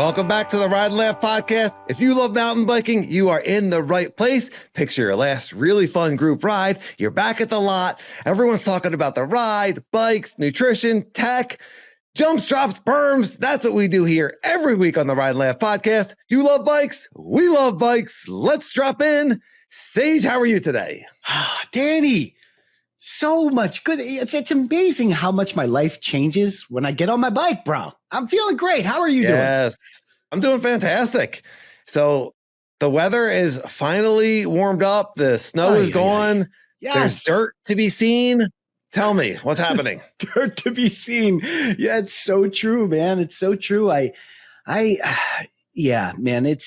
Welcome back to the Ride Laugh Podcast. If you love mountain biking, you are in the right place. Picture your last really fun group ride. You're back at the lot. Everyone's talking about the ride, bikes, nutrition, tech, jumps, drops, berms. That's what we do here every week on the Ride Laugh Podcast. You love bikes. We love bikes. Let's drop in. Sage, how are you today? Danny, so much good. It's amazing how much my life changes when I get on my bike, bro. I'm feeling great. How are you doing? Yes, I'm doing fantastic. So the weather is finally warmed up. The snow is gone. Yes. There's dirt to be seen. Tell me what's happening. Dirt to be seen. Yeah, it's so true, man. It's so true. Yeah, man,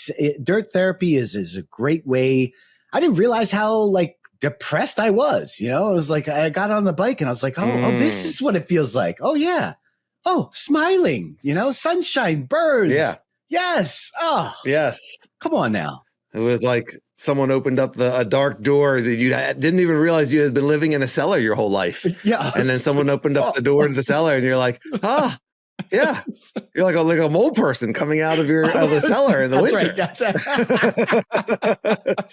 dirt therapy is a great way. I didn't realize how depressed I was. I was like, I got on the bike and I was like, oh, this is what it feels like. Oh yeah. Oh, smiling, sunshine, birds. Yeah. Yes. Oh, yes. Come on now. It was like someone opened up a dark door that you didn't even realize you had been living in a cellar your whole life. Yeah. And then someone opened up the door to the cellar and you're like, yeah. You're like a mole person coming out of the cellar in the winter. Right.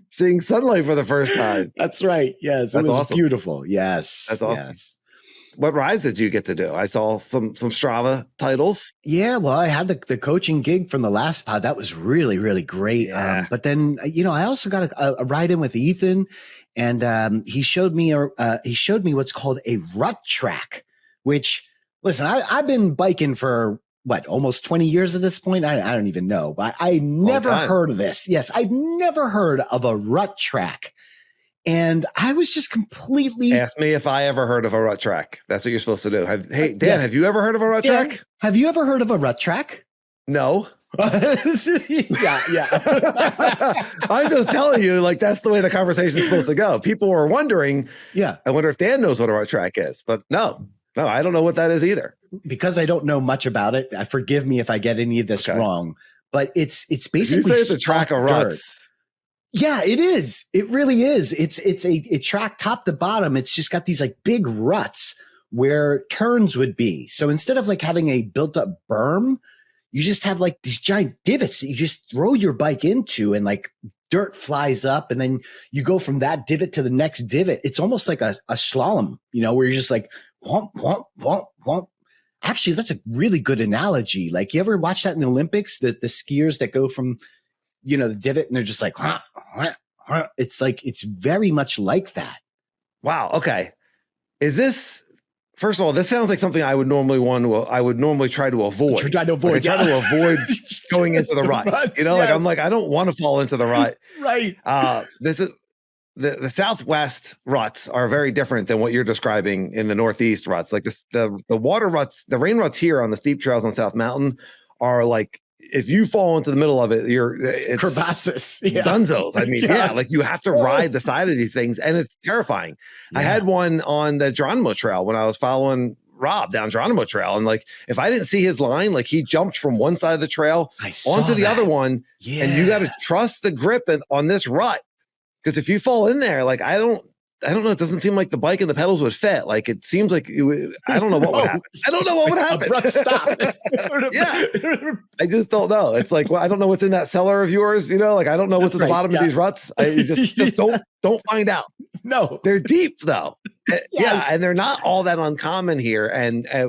Seeing sunlight for the first time. That's right. Yes. It was awesome. Beautiful. Yes. That's awesome. Yes. What rides did you get to do? I saw some Strava titles. Yeah, well, I had the coaching gig from the last pod. That was really, really great. Yeah. But then, I also got a ride in with Ethan, and he showed me what's called a Rut Track. Which, listen, I've been biking for almost 20 years at this point. I don't even know, but I never heard of this. Yes, I'd never heard of a Rut Track. And I was just completely... Ask me if I ever heard of a Rut Track. That's what you're supposed to do. Hey, Dan, Have you ever heard of a Rut Track? Have you ever heard of a Rut Track? No. Yeah. I'm just telling you, that's the way the conversation is supposed to go. People were wondering, I wonder if Dan knows what a Rut Track is. But no, I don't know what that is either. Because I don't know much about it, forgive me if I get any of this wrong. But it's basically... You say it's a track of ruts. Yeah, it is. It really is. It's a track top to bottom. It's just got these big ruts where turns would be. So instead of having a built up berm, you just have these giant divots that you just throw your bike into, and dirt flies up, and then you go from that divot to the next divot. It's almost like a slalom, where you're just whomp, whomp, whomp, whomp. Actually, that's a really good analogy. You ever watch that in the Olympics, the skiers that go from the divot and they're just it's very much like that. Wow. Okay. First of all, this sounds like something I would normally try to avoid. Try to avoid going into the rut. I don't want to fall into the rut. Right. This is the Southwest ruts are very different than what you're describing in the Northeast ruts. The water ruts, the rain ruts here on the steep trails on South Mountain are if you fall into the middle of it, it's crevasses, dunzos. I mean, you have to ride the side of these things, and it's terrifying. Yeah. I had one on the Geronimo Trail when I was following Rob down Geronimo Trail, and if I didn't see his line, he jumped from one side of the trail onto the other one, and you got to trust the grip on this rut, because if you fall in there, I don't know. It doesn't seem like the bike and the pedals would fit. It seems like I don't know what would happen. I don't know what would happen. Abrupt stop. Yeah. I just don't know. It's I don't know what's in that cellar of yours. I don't know what's at the bottom of these ruts. I just don't find out. No, they're deep though. Yes. Yeah. And they're not all that uncommon here.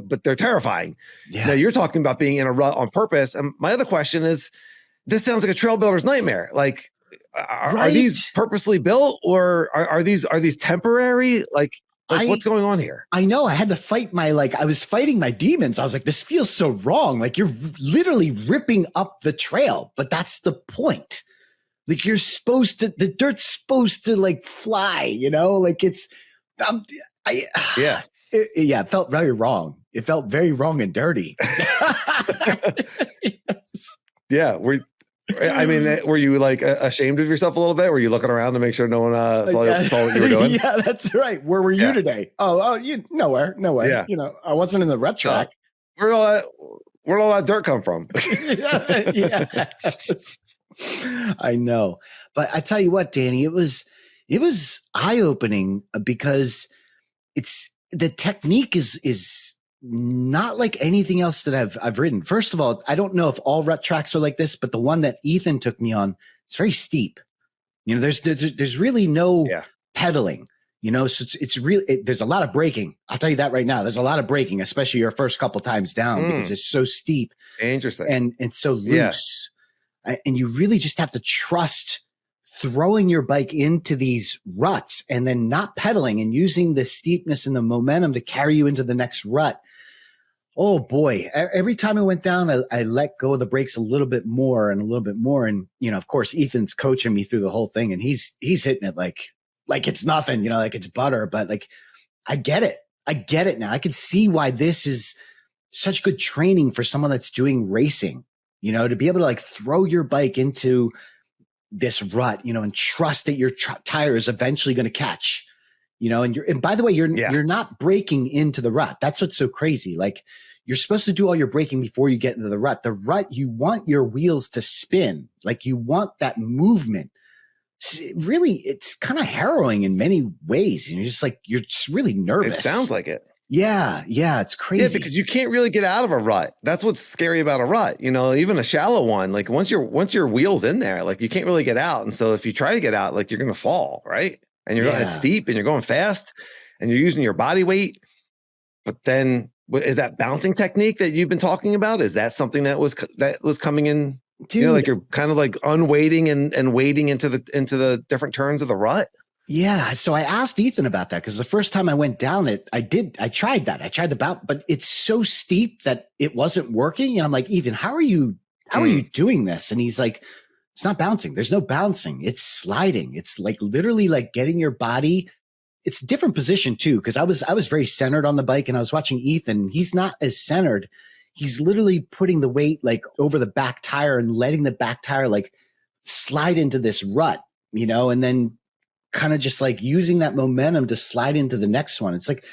But they're terrifying. Yeah. Now you're talking about being in a rut on purpose. And my other question is, this sounds like a trail builder's nightmare. Are these purposely built, or are these temporary? What's going on here? I know I had to fight I was fighting my demons. I was this feels so wrong. You're literally ripping up the trail, but that's the point. You're supposed to, the dirt's supposed to fly, it's, it felt very wrong. It felt very wrong and dirty. Yes. Yeah. Were you ashamed of yourself a little bit? Were you looking around to make sure no one saw what you were doing? Yeah, that's right. Where were you today? Oh, you nowhere. Yeah. I wasn't in the Rut Track. Where'd all that dirt come from? Yeah. I know, but I tell you what, Danny, it was eye-opening because the technique is not like anything else that I've ridden. First of all, I don't know if all rut tracks are like this, but the one that Ethan took me on, it's very steep. You know, there's really no pedaling. You know, so it's really there's a lot of braking. I'll tell you that right now. There's a lot of braking, especially your first couple times down because it's so steep, interesting, and so loose. And you really just have to trust throwing your bike into these ruts and then not pedaling and using the steepness and the momentum to carry you into the next rut. Oh boy. Every time I went down, I let go of the brakes a little bit more and a little bit more. And, you know, of course, Ethan's coaching me through the whole thing and he's hitting it like it's nothing, you know, like it's butter, but like, I get it. I get it now. I can see why this is such good training for someone that's doing racing, you know, to be able to like throw your bike into this rut, you know, and trust that your tire is eventually going to catch, you know, and by the way, you're not braking into the rut. That's what's so crazy. Like you're supposed to do all your braking before you get into the rut. The rut, you want your wheels to spin. Like you want that movement. Really, it's kind of harrowing in many ways. And you're just really nervous. It sounds like it. Yeah, it's crazy. Yeah, because you can't really get out of a rut. That's what's scary about a rut. You know, even a shallow one, like once your wheel's in there, like you can't really get out. And so if you try to get out, like you're going to fall, right? And you're going, it's steep and you're going fast and you're using your body weight. But then is that bouncing technique that you've been talking about? Is that something that was coming in? Dude, you know, like you're kind of like unweighting and wading into the different turns of the rut. Yeah. So I asked Ethan about that because the first time I went down it, I tried that. I tried the bounce, but it's so steep that it wasn't working. And I'm like, Ethan, how are you doing this? And he's like, it's not bouncing. There's no bouncing. It's sliding. It's like literally like getting your body. It's a different position too. Cause I was very centered on the bike and I was watching Ethan. He's not as centered. He's literally putting the weight like over the back tire and letting the back tire like slide into this rut, you know, and then kind of just like using that momentum to slide into the next one. It's like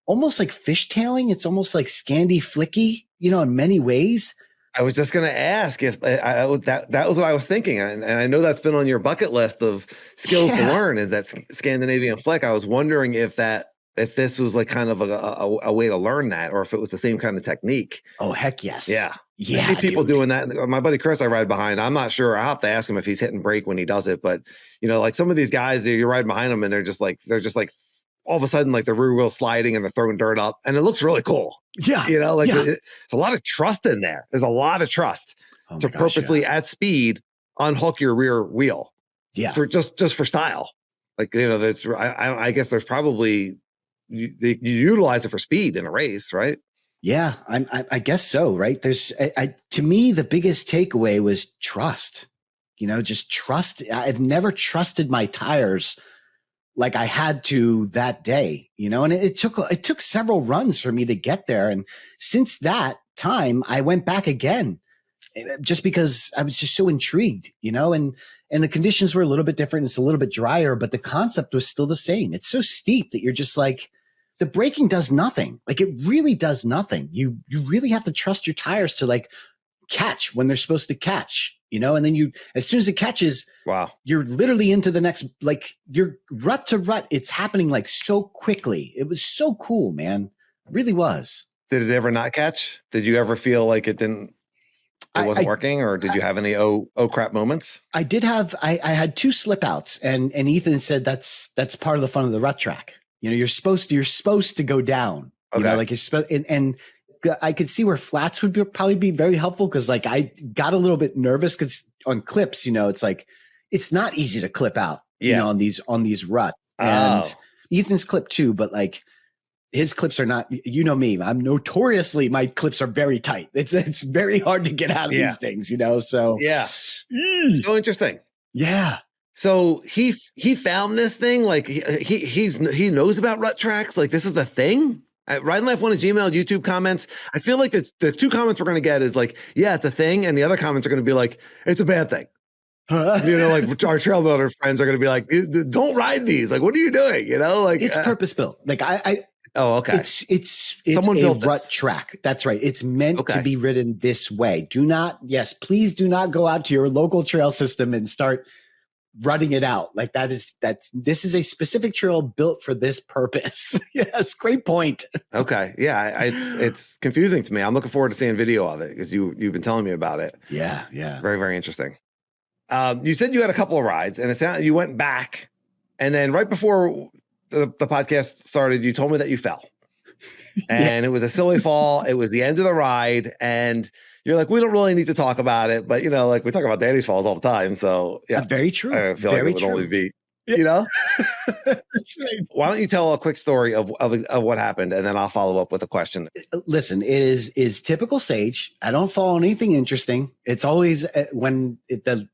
almost like fishtailing. It's almost like Scandi flicky, you know, in many ways. I was just going to ask if that was what I was thinking. And I know that's been on your bucket list of skills to learn is that Scandinavian flick. I was wondering if this was like kind of a way to learn that, or if it was the same kind of technique. Oh, heck yes. Yeah. Yeah. I see people doing that. My buddy Chris, I ride behind. I'm not sure. I'll have to ask him if he's hitting brake when he does it. But, you know, like some of these guys, you ride behind them and they're just like all of a sudden, like the rear wheel sliding and they're throwing dirt up and it looks really cool. Yeah. You know, like it's a lot of trust in there. There's a lot of trust to purposely at speed unhook your rear wheel. Yeah. For just for style. Like, you know, I guess there's probably you utilize it for speed in a race, right? Yeah, I guess so. Right. To me, the biggest takeaway was trust, you know, just trust. I've never trusted my tires like I had to that day, you know, and it took several runs for me to get there. And since that time, I went back again just because I was just so intrigued, you know, and the conditions were a little bit different. It's a little bit drier, but the concept was still the same. It's so steep that you're just like, the braking does nothing. Like it really does nothing. You really have to trust your tires to like catch when they're supposed to catch, you know, and then as soon as it catches, you're literally into the next, like you're rut to rut. It's happening like so quickly. It was so cool, man. It really was. Did it ever not catch? Did you ever feel like it wasn't working, or did you have any oh crap moments? I did have, I had 2 slip outs and Ethan said that's part of the fun of the rut track. You know, you're supposed to go down, you know, like you're supposed, and I could see where flats would probably be very helpful. Cause like I got a little bit nervous because on clips, you know, it's like, it's not easy to clip out, you know, on these ruts and Ethan's clip too, but like his clips are not, you know me, I'm notoriously, my clips are very tight. It's very hard to get out of these things, you know? So so interesting. Yeah. So he found this thing, like he knows about rut tracks. Like this is the thing. Ride Laugh 1 at Gmail, YouTube comments. I feel like the 2 comments we're going to get is like, yeah, it's a thing. And the other comments are going to be like, it's a bad thing. You know, like our trail builder friends are going to be like, don't ride these. Like, what are you doing? You know, like it's purpose built. Like oh, okay. It's someone built a rut track. That's right. It's meant to be ridden this way. Please do not go out to your local trail system and start running it out. Like this is a specific trail built for this purpose. Yes. Great point. Okay. Yeah. It's confusing to me. I'm looking forward to seeing video of it because you've been telling me about it. Yeah. Yeah. Very, very interesting. You said you had a couple of rides and it sounded you went back, and then right before the podcast started, you told me that you fell. And it was a silly fall. It was the end of the ride. And you're like, we don't really need to talk about it. But, like we talk about Danny's falls all the time. So, yeah. Very true. I feel very like it would true. only be, That's right. Why don't you tell a quick story of what happened? And then I'll follow up with a question. Listen, it is typical Sage. I don't follow anything interesting. It's always when the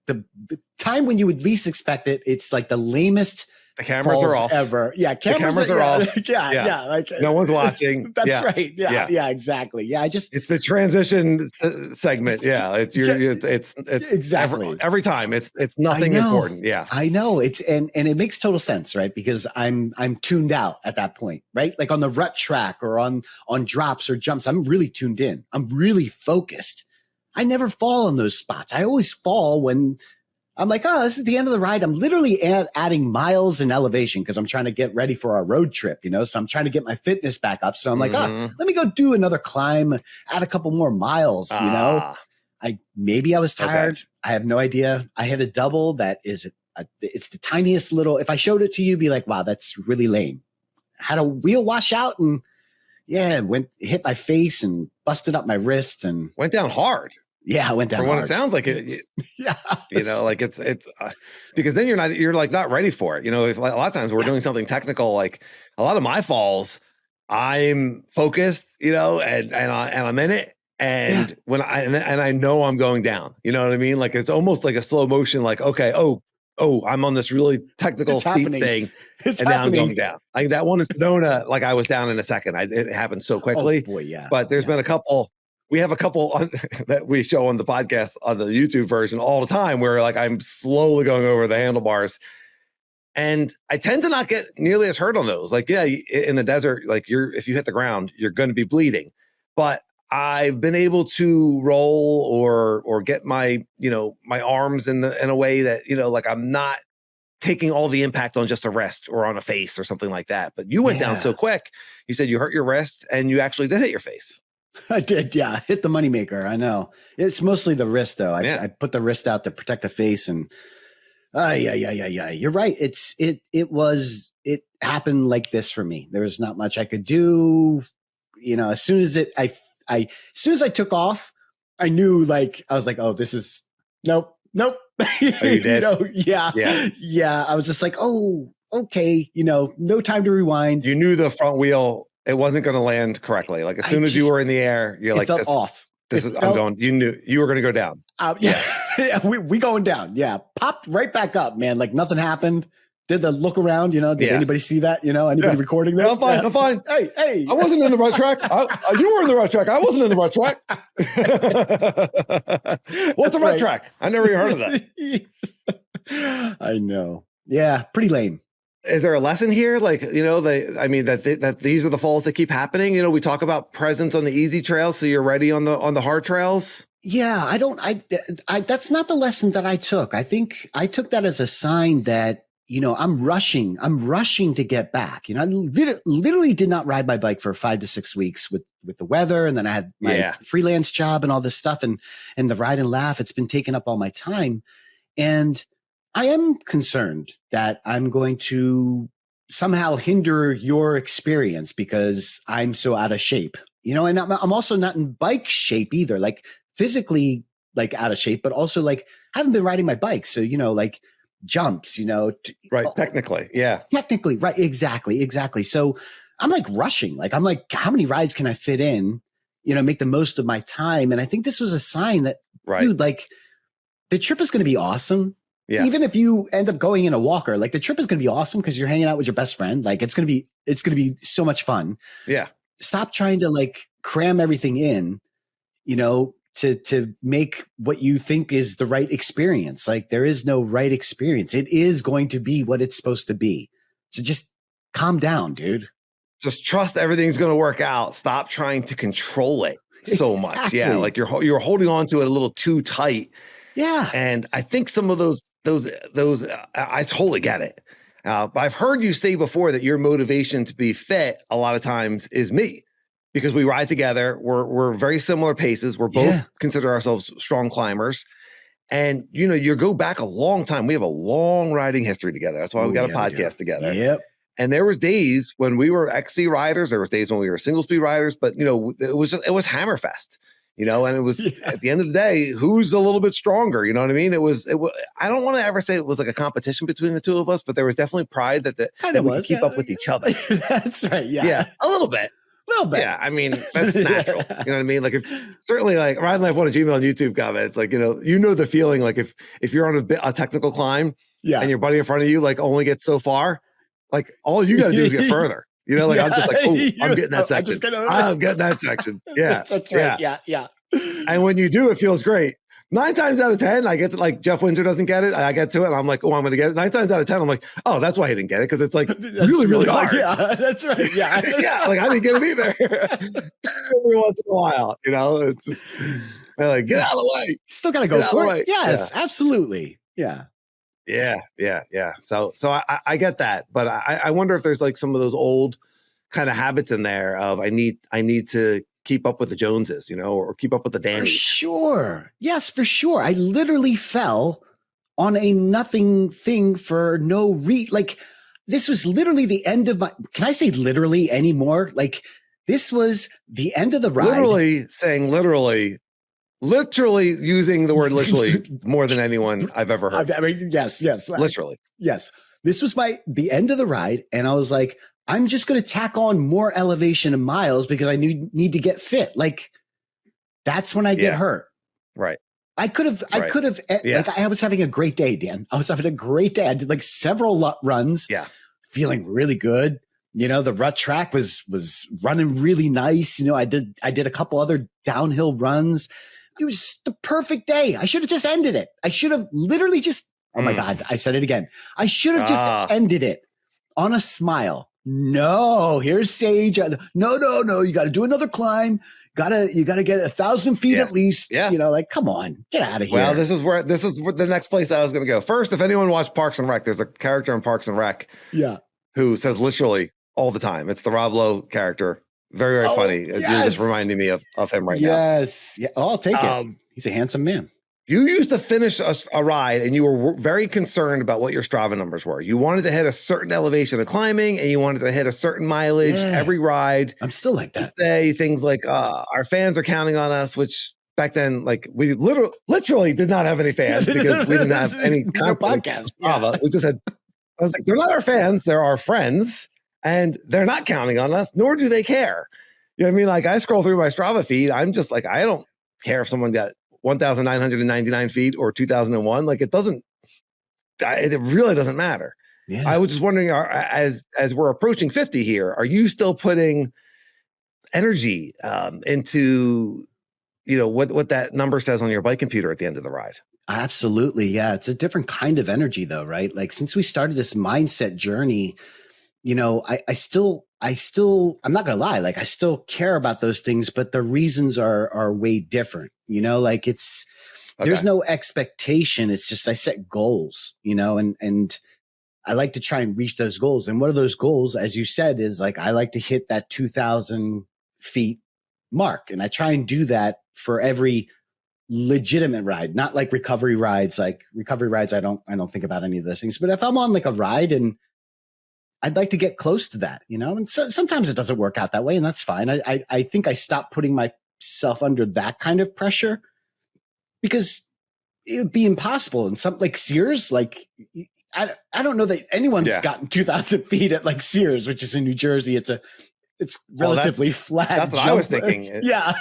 time when you would least expect it. It's like the lamest. The cameras are off ever. Yeah. Cameras are off. Yeah. Like no one's watching. That's right. Yeah. Exactly. Yeah. It's the transition segment. Yeah. It's exactly every time it's nothing important. Yeah. I know it's, and it makes total sense, right? Because I'm tuned out at that point, right? Like on the Rut Track or on drops or jumps, I'm really tuned in. I'm really focused. I never fall in those spots. I always fall when I'm like, oh, this is the end of the ride. I'm literally adding miles in elevation because I'm trying to get ready for our road trip, So I'm trying to get my fitness back up. So I'm like, let me go do another climb, add a couple more miles, Maybe I was tired. Okay. I have no idea. I had a double that is, it's the tiniest little, if I showed it to you, be like, wow, that's really lame. Had a wheel wash out and hit my face and busted up my wrist and went down hard. Yeah, I went down. For what it sounds like, yeah, like it's because then you're like not ready for it. If, a lot of times we're doing something technical, like a lot of my falls, I'm focused, and I'm in it, and when I know I'm going down, you know what I mean? Like it's almost like a slow motion, like okay, oh, I'm on this really technical steep thing, and now I'm going down. Like that one in Sedona, like I was down in a second. It happened so quickly. Oh boy, yeah. But there's been a couple. We have a couple that we show on the podcast on the YouTube version all the time where like I'm slowly going over the handlebars, and I tend to not get nearly as hurt on those. Like, yeah, in the desert, like if you hit the ground, you're going to be bleeding, but I've been able to roll or get my, my arms in a way that, like I'm not taking all the impact on just a wrist or on a face or something like that. But you went down so quick. You said you hurt your wrist and you actually did hit your face. I did, yeah. Hit the moneymaker. I know. It's mostly the wrist, though. I put the wrist out to protect the face, and yeah. You're right. It happened like this for me. There was not much I could do. As soon as as soon as I took off, I knew. Like I was like, oh, this is nope. Oh, you did? Yeah. I was just like, oh, okay. No time to rewind. You knew the front wheel. It wasn't going to land correctly. Like as soon as you were in the air, you're like, felt off. I'm going. You knew you were going to go down. We going down. Yeah, popped right back up, man. Like nothing happened. Did the look around? Did anybody see that? Anybody recording this? No, I'm fine. Hey, I wasn't in the Rut Track. You were in the Rut Track. I wasn't in the Rut Track. What's a Rut Track? I never even heard of that. I know. Yeah, pretty lame. Is there a lesson here? Like, that these are the falls that keep happening. We talk about presence on the easy trails, so you're ready on the hard trails. Yeah, I that's not the lesson that I took. I think I took that as a sign that, I'm rushing to get back. I literally did not ride my bike for 5 to 6 weeks with the weather. And then I had my freelance job and all this stuff and the Ride and Laugh. It's been taking up all my time. And I am concerned that I'm going to somehow hinder your experience because I'm so out of shape, and I'm also not in bike shape either, like physically, like out of shape, but also like haven't been riding my bike. So, like jumps, right. Technically. Yeah. Technically. Right. Exactly. So I'm like rushing, like, I'm like, how many rides can I fit in, make the most of my time. And I think this was a sign that, dude, like the trip is going to be awesome. Yeah. Even if you end up going in a walker, like the trip is going to be awesome because you're hanging out with your best friend. Like it's going to be so much fun. Yeah. Stop trying to like cram everything in, to make what you think is the right experience. Like there is no right experience. It is going to be what it's supposed to be. So just calm down, dude. Just trust everything's going to work out. Stop trying to control it so much. Yeah. Like you're holding on to it a little too tight. Yeah. And I think some of those I totally get it. But I've heard you say before that your motivation to be fit a lot of times is me, because we ride together. We're very similar paces. We're both consider ourselves strong climbers. And, you go back a long time. We have a long riding history together. That's why we got a podcast together. Yep. And there was days when we were XC riders. There was days when we were single speed riders. But, it was Hammerfest, and it was at the end of the day, who's a little bit stronger? You know what I mean? It was I don't want to ever say it was like a competition between the two of us, but there was definitely pride that we could keep up with each other. That's right. Yeah. Yeah. A little bit. Yeah, I mean, that's natural. You know what I mean? Like, certainly like Ride Laugh on Gmail and YouTube comments, like, the feeling, like if you're on a technical climb and your buddy in front of you, like, only gets so far, like, all you got to do is get further. I'm just like, oh, I'm getting that section. I'm getting that section. Yeah. That's right. Yeah. And when you do, it feels great. 9 times out of 10, I get to, like, Jeff Windsor doesn't get it. I get to it. And I'm like, oh, I'm going to get it. 9 times out of 10, I'm like, oh, that's why he didn't get it. Because it's like really hard. Yeah, that's right. Yeah. Yeah. Like, I didn't get it either. Every once in a while, it's just, they're like, get out of the way. You still got to go for it. Yes, absolutely. Yeah. Yeah. So I get that. But I wonder if there's like some of those old kind of habits in there of I need to keep up with the Joneses, or keep up with the Dannies. For sure. Yes, for sure. I literally fell on a nothing thing for no like, this was literally the end of can I say literally anymore? Like, this was the end of the ride. Literally saying literally using the word literally more than anyone I've ever heard. Yes. Literally. Yes. This was the end of the ride. And I was like, I'm just going to tack on more elevation and miles because I need to get fit. Like, that's when I get hurt. Right. I could have, like, I was having a great day, Dan. I was having a great day. I did like several runs. Yeah. Feeling really good. The Rut Track was running really nice. I did a couple other downhill runs. It was the perfect day. I should have just ended it. I should have literally just, oh my God, I said it again. I should have just ended it on a smile. No, here's Sage. No. You got to do another climb. You gotta get 1,000 feet at least. Yeah. Like, come on, get out of here. Well, this is the next place I was going to go. First, if anyone watched Parks and Rec, there's a character in Parks and Rec. Yeah. Who says literally all the time. It's the Rob Lowe character. Very, very funny. Yes. You're just reminding me of him right now. Yes. Yeah. Oh, I'll take it. He's a handsome man. You used to finish a ride and you were very concerned about what your Strava numbers were. You wanted to hit a certain elevation of climbing and you wanted to hit a certain mileage every ride. I'm still like that. Say things like, our fans are counting on us, which back then, like, we literally did not have any fans because we didn't have any podcast. Strava. We just had, I was like, they're not our fans, they're our friends, and they're not counting on us, nor do they care. You know what I mean? Like, I scroll through my Strava feed, I'm just like, I don't care if someone got 1,999 feet or 2001. Like, it really doesn't matter. Yeah. I was just wondering, as we're approaching 50 here, are you still putting energy into, what that number says on your bike computer at the end of the ride? Absolutely. Yeah. It's a different kind of energy though, right? Like, since we started this mindset journey, I still, I'm not going to lie. Like, I still care about those things, but the reasons are way different, like there's no expectation. It's just, I set goals, and I like to try and reach those goals. And one of those goals, as you said, is like, I like to hit that 2,000 feet mark. And I try and do that for every legitimate ride, not like recovery rides. Like, recovery rides, I don't think about any of those things. But if I'm on like a ride and I'd like to get close to that, and sometimes it doesn't work out that way, and that's fine. I think I stopped putting myself under that kind of pressure because it would be impossible. And something like Sears, like, I don't know that anyone's gotten 2,000 feet at like Sears, which is in New Jersey. It's relatively flat. That's what I was thinking. Yeah.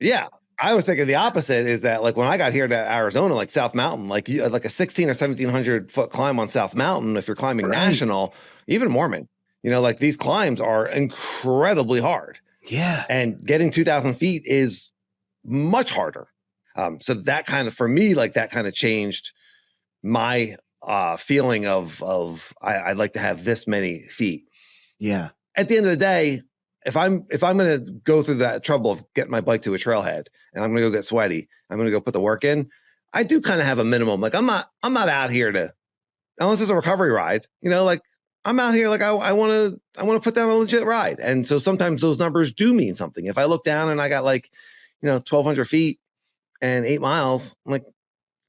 Yeah. I was thinking the opposite is that, like, when I got here to Arizona, like South Mountain, like a 1,600 or 1,700 foot climb on South Mountain, if you're climbing national, even Mormon, like, these climbs are incredibly hard. Yeah. And getting 2,000 feet is much harder. So that kind of, for me, like, that kind of changed my feeling of I'd like to have this many feet. Yeah. At the end of the day, if I'm going to go through that trouble of getting my bike to a trailhead and I'm going to go get sweaty, I'm going to go put the work in, I do kind of have a minimum. Like I'm not out here to, unless it's a recovery ride, like I'm out here, like I want to put down a legit ride. And so sometimes those numbers do mean something. If I look down and I got 1,200 feet and 8 miles, I'm like,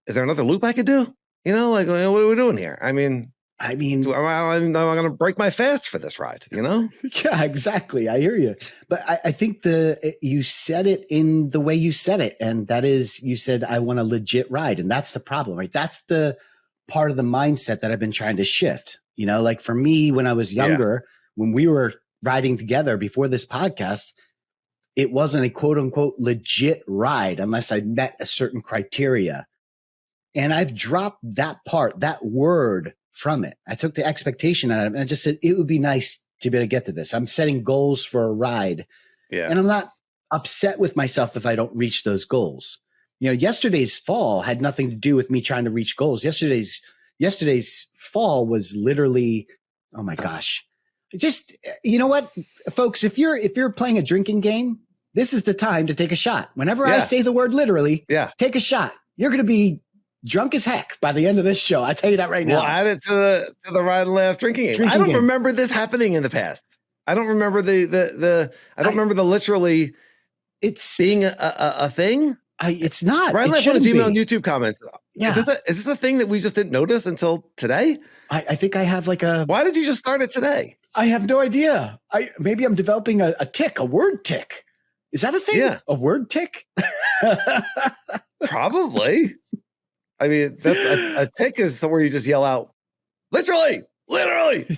is there another loop I could do? Like, what are we doing here? I mean, I'm going to break my fast for this ride, Yeah, exactly. I hear you. But I think you said it in the way you said it. And that is, you said, I want a legit ride. And that's the problem, right? That's the part of the mindset that I've been trying to shift. Like for me, when I was younger, when we were riding together before this podcast, it wasn't a quote unquote legit ride unless I met a certain criteria. And I've dropped that part, that word from it. I took the expectation out of it and I just said, it would be nice to be able to get to this. I'm setting goals for a ride. Yeah. And I'm not upset with myself if I don't reach those goals. Yesterday's fall had nothing to do with me trying to reach goals. Yesterday's fall was literally, oh my gosh. Just, you know what, folks, if you're playing a drinking game, this is the time to take a shot. Whenever I say the word literally, take a shot. You're going to be drunk as heck by the end of this show. I tell you that right now. We'll add it to the Ride Laugh drinking game. I don't remember this happening in the past. I don't remember remember the literally it's being a thing. It's not. Ride Laugh on the Gmail and YouTube comments. Yeah. Is this a thing that we just didn't notice until today? I think I have Why did you just start it today? I have no idea. Maybe I'm developing a tick, a word tick. Is that a thing? Yeah. A word tick? Probably. I mean, that's a tick is somewhere you just yell out, literally.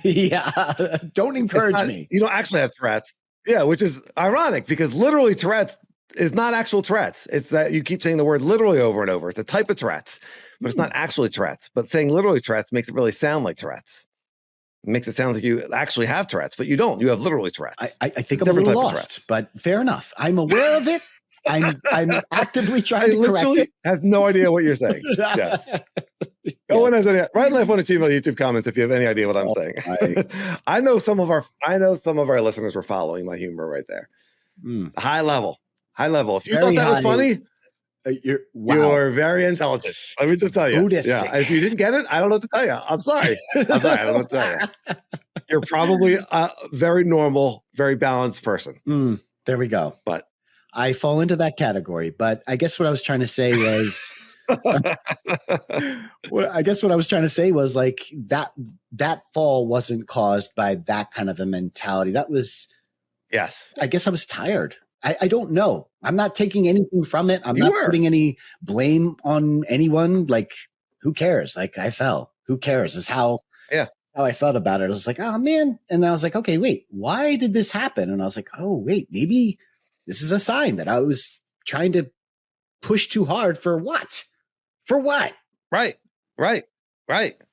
Yeah. Don't encourage me. You don't actually have Tourette's. Yeah, which is ironic because literally Tourette's is not actual Tourette's. It's that you keep saying the word literally over and over. It's a type of Tourette's, but it's not actually Tourette's. But saying literally Tourette's makes it really sound like Tourette's. It makes it sound like you actually have Tourette's, but you don't. You have literally Tourette's. I think I'm a little lost, but fair enough. I'm aware of it. I'm actively trying to correct it. Has no idea what you're saying. Yes. No one has any. Ride Laugh on the Gmail YouTube comments if you have any idea what I'm saying. I know some of our listeners were following my humor right there. High level. If you thought that was funny, you're very intelligent. Let me just tell you. Buddhistic. Yeah. If you didn't get it, I don't know what to tell you. I'm sorry. I don't know what to tell you. You're probably a very normal, very balanced person. There we go. But I fall into that category. But I guess what I was trying to say was, like that fall wasn't caused by that kind of a mentality. That was, yes. I guess I was tired. I don't know. I'm not taking anything from it. I'm not putting any blame on anyone. Like, who cares? Like, I fell. Who cares? Is how I felt about it. I was like, oh man. And then I was like, okay, wait, why did this happen? And I was like, oh wait, maybe this is a sign that I was trying to push too hard for what? For what? Right.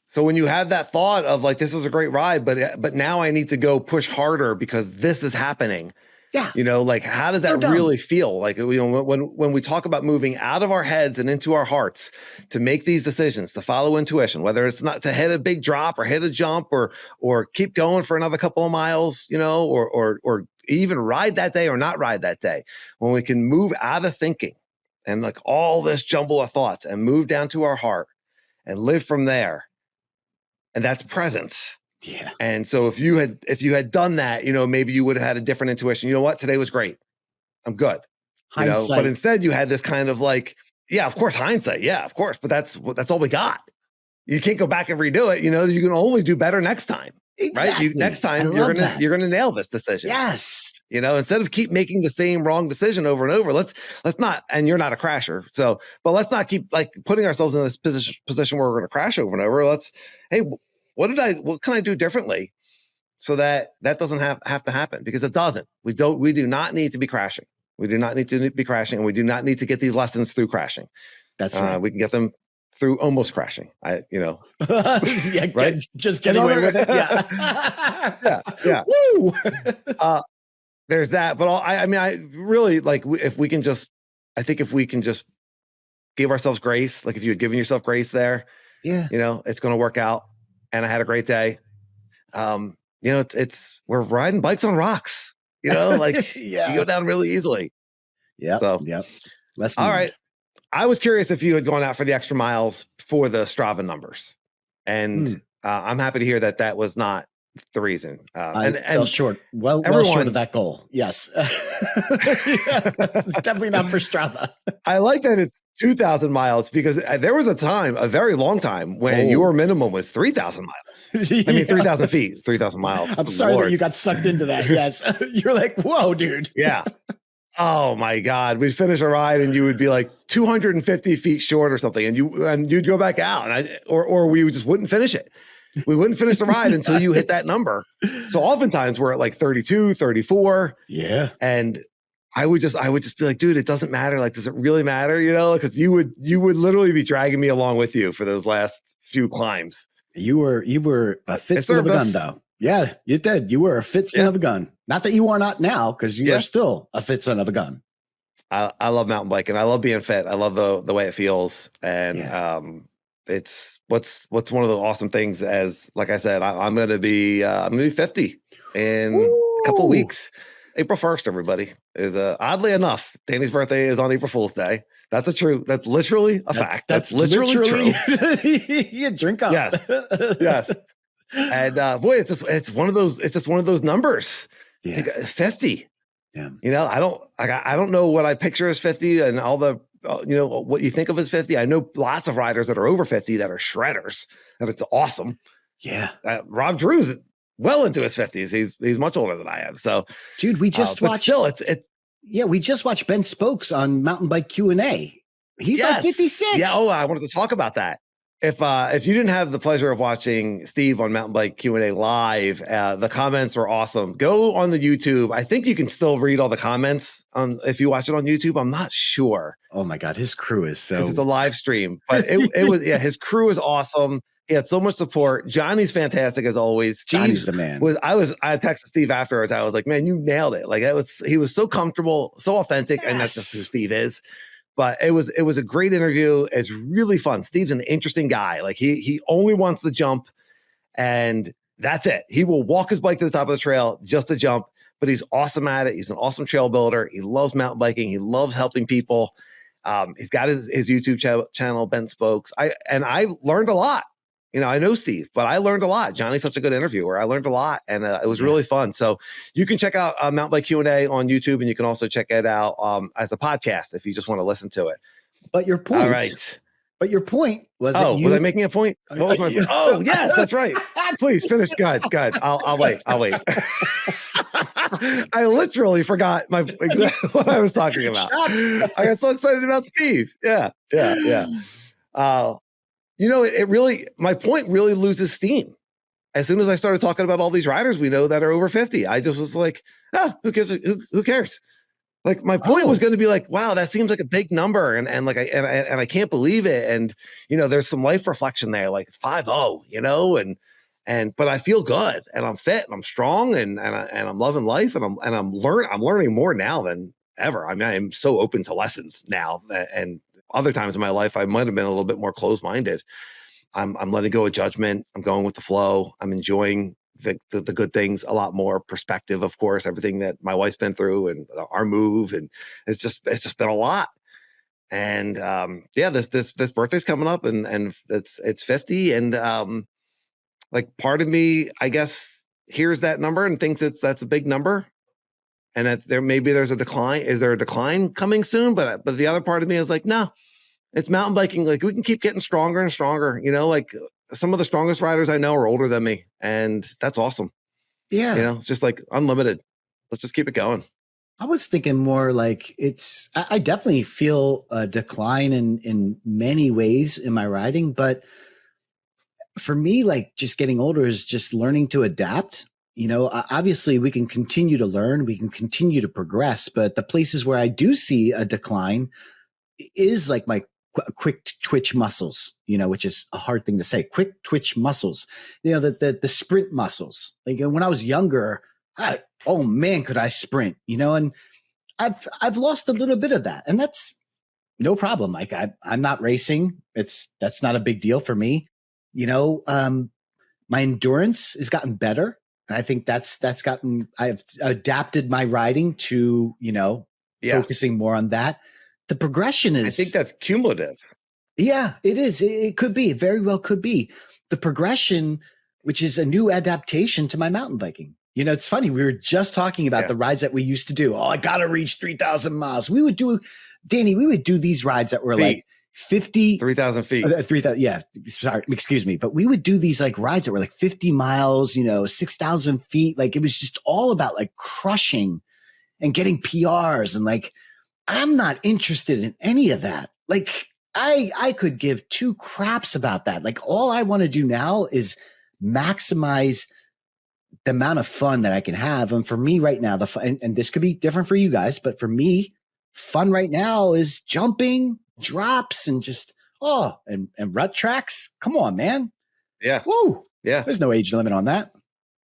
So when you have that thought of like, this is a great ride, but now I need to go push harder because this is happening. Yeah. Like how does that really feel? Like, when we talk about moving out of our heads and into our hearts to make these decisions, to follow intuition, whether it's not to hit a big drop or hit a jump or keep going for another couple of miles, or even ride that day or not ride that day, when we can move out of thinking and like all this jumble of thoughts and move down to our heart and live from there. And that's presence. Yeah. And so if you had done that, maybe you would have had a different intuition. You know what? Today was great. I'm good. But instead you had this kind of like, yeah, of course, hindsight. Yeah, of course. But that's all we got. You can't go back and redo it. You can only do better next time. Exactly. Right? Next time you're gonna nail this decision. Yes. Instead of keep making the same wrong decision over and over, let's not, and you're not a crasher. So, but let's not keep like putting ourselves in this position where we're going to crash over and over. Hey, what can I do differently so that doesn't have to happen? Because it doesn't. We do not need to be crashing. We do not need to be crashing, and we do not need to get these lessons through crashing. That's right. We can get them through almost crashing. Right? Just getting away with it. Yeah. Yeah. Woo! There's that. But I really like if we can just give ourselves grace, like if you had given yourself grace there, it's going to work out. And I had a great day. We're riding bikes on rocks, like you go down really easily. Yeah. So, yeah. All right. I was curious if you had gone out for the extra miles for the Strava numbers, and I'm happy to hear that that was not the reason. I fell short. Well short of that goal. Yes. It's definitely not for Strava. I like that it's 2,000 miles because there was a very long time when your minimum was 3,000 miles. I mean, 3,000 feet, 3,000 miles. I'm sorry that you got sucked into that. Yes. You're like, whoa, dude. Yeah. Oh my God. We'd finish a ride and you would be like 250 feet short or something. And you'd go back out or we just wouldn't finish it. We wouldn't finish the ride until you hit that number. So oftentimes we're at like 32, 34. Yeah. And I would just be like, dude, it doesn't matter. Like, does it really matter? You know, because you would literally be dragging me along with you for those last few climbs. You were a fit son of a gun, though. Yeah, you did. You were a fit son of a gun. Not that you are not now, because you are still a fit son of a gun. I love mountain biking. I love being fit. I love the way it feels. And it's what's one of the awesome things. As like I said, I'm gonna be 50 in a couple of weeks. April 1st, everybody, is oddly enough, Danny's birthday is on April Fool's Day. That's literally a fact. That's literally true. You drink up. Yes. And boy, it's just one of those numbers. Yeah. 50. Yeah. You know, I don't know what I picture as 50 and all the what you think of as 50. I know lots of riders that are over 50 that are shredders, and it's awesome. Yeah. Rob Drew's well into his 50s. He's much older than I am. So, dude, we just watched. Still, we just watched Ben Spokes on Mountain Bike Q&A. He's like 56. Yeah. Oh, I wanted to talk about that. If you didn't have the pleasure of watching Steve on Mountain Bike Q&A live, the comments were awesome. Go on the YouTube. I think you can still read all the comments if you watch it on YouTube. I'm not sure. Oh my God, his crew is so. It's a live stream, but it was his crew is awesome. He had so much support. Johnny's fantastic as always. Johnny's the man. I texted Steve afterwards. I was like, man, you nailed it. Like he was so comfortable, so authentic, and that's just who Steve is. But it was a great interview. It's really fun. Steve's an interesting guy. Like he only wants to jump, and that's it. He will walk his bike to the top of the trail just to jump, but he's awesome at it. He's an awesome trail builder. He loves mountain biking. He loves helping people. He's got his YouTube channel, Ben Spokes. I learned a lot. You know, I know Steve, but I learned a lot. Johnny's such a good interviewer. I learned a lot, and it was really fun. So you can check out Mountain Bike Q&A on YouTube, and you can also check it out as a podcast if you just want to listen to it. But your point. All right. But your point was was I making a point? What was my point? Oh, yes, that's right. Please finish. Good. I'll wait. I literally forgot what I was talking about. I got so excited about Steve. Yeah. My point really loses steam. As soon as I started talking about all these riders we know that are over 50, I just was like, who cares? Who cares? Like my point was going to be like, wow, that seems like a big number. And I can't believe it. And, there's some life reflection there, like 5-0, but I feel good and I'm fit and I'm strong and I'm loving life and I'm learning more now than ever. I mean, I'm so open to lessons now, and other times in my life, I might have been a little bit more closed-minded. I'm letting go of judgment. I'm going with the flow. I'm enjoying the good things a lot more. Perspective, of course, everything that my wife's been through and our move, and it's just been a lot. And this birthday's coming up, and it's 50, and like part of me, I guess, hears that number and thinks that's a big number. And that there's a decline. Is there a decline coming soon? But the other part of me is like, no, it's mountain biking. Like we can keep getting stronger and stronger. Like some of the strongest riders I know are older than me, and that's awesome. Yeah, it's just like unlimited. Let's just keep it going. I was thinking more like I definitely feel a decline in many ways in my riding, but for me, like just getting older is just learning to adapt. Obviously we can continue to learn, we can continue to progress, but the places where I do see a decline is like my quick twitch muscles, which is a hard thing to say. Quick twitch muscles, the sprint muscles. Like when I was younger, oh man, could I sprint, and I've lost a little bit of that, and that's no problem. Like I'm not racing. That's not a big deal for me. My endurance has gotten better. And I think I've adapted my riding to, focusing more on that. the progression is. I think that's cumulative. Yeah, it is. It could be. It very well could be. The progression, which is a new adaptation to my mountain biking. You know, it's funny. We were just talking about the rides that we used to do. Oh, I got to reach 3,000 miles. We would do, Danny, we would do these rides that were like 3,000 feet. 3,000. Yeah. Sorry. Excuse me. But we would do these like rides that were like 50 miles, 6,000 feet. Like it was just all about like crushing and getting PRs. And like, I'm not interested in any of that. Like I could give two craps about that. Like all I want to do now is maximize the amount of fun that I can have. And for me right now, the fun, and this could be different for you guys, but for me, fun right now is jumping, drops, and just, and rut tracks. Come on, man. Yeah. Woo. Yeah. There's no age limit on that.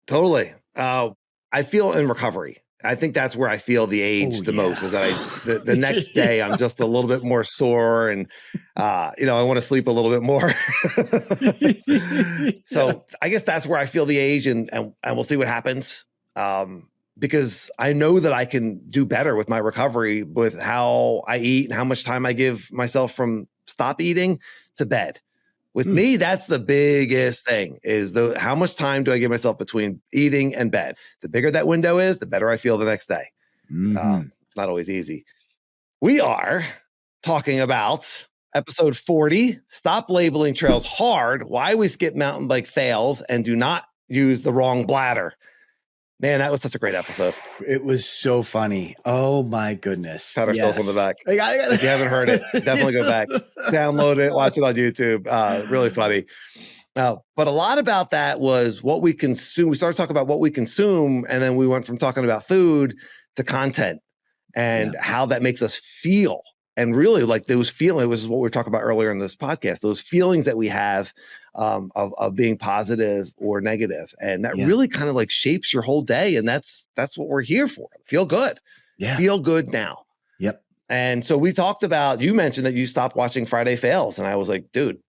Totally. I feel in recovery. I think that's where I feel the age the most is that the next day I'm just a little bit more sore and, I want to sleep a little bit more. So I guess that's where I feel the age and we'll see what happens. Because I know that I can do better with my recovery with how I eat and how much time I give myself from stop eating to bed. With me, that's the biggest thing is how much time do I give myself between eating and bed? The bigger that window is, the better I feel the next day. Not always easy. We are talking about episode 40, Stop Labeling Trails Hard, Why We Skip Mountain Bike Fails and Do Not Use the Wrong Bladder. Man, that was such a great episode. It was so funny. Oh my goodness. Pat ourselves on the back. If you haven't heard it, definitely go back, download it, watch it on YouTube. Really funny. But a lot about that was what we consume. We started talking about what we consume, and then we went from talking about food to content and how that makes us feel. And really like those feelings, which is what we were talking about earlier in this podcast, those feelings that we have of being positive or negative. And that really kind of like shapes your whole day. And that's what we're here for. Feel good. Yeah. Feel good now. Yep. And so we talked about, you mentioned that you stopped watching Friday Fails. And I was like, dude,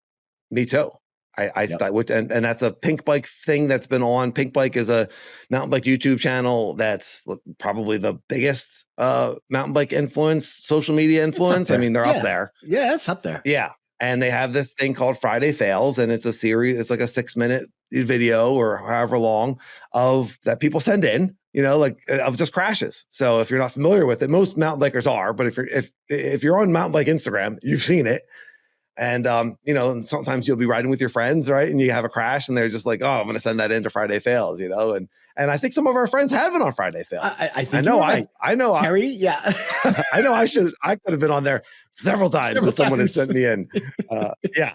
me too. I stopped, and that's a Pinkbike thing that's been on. Pinkbike is a mountain bike YouTube channel that's probably the biggest mountain bike social media influence. I mean, they're up there. Yeah, it's up there. Yeah. And they have this thing called Friday Fails, and it's a series. It's like a 6-minute video or however long that people send in, of just crashes. So if you're not familiar with it, most mountain bikers are, but if you're on mountain bike Instagram, you've seen it. And, and sometimes you'll be riding with your friends, right? And you have a crash and they're just like, oh, I'm going to send that into Friday Fails, and I think some of our friends have been on Friday Fails. I know, right. I know, Harry, yeah. I know I could have been on there several times if someone had sent me in. Yeah.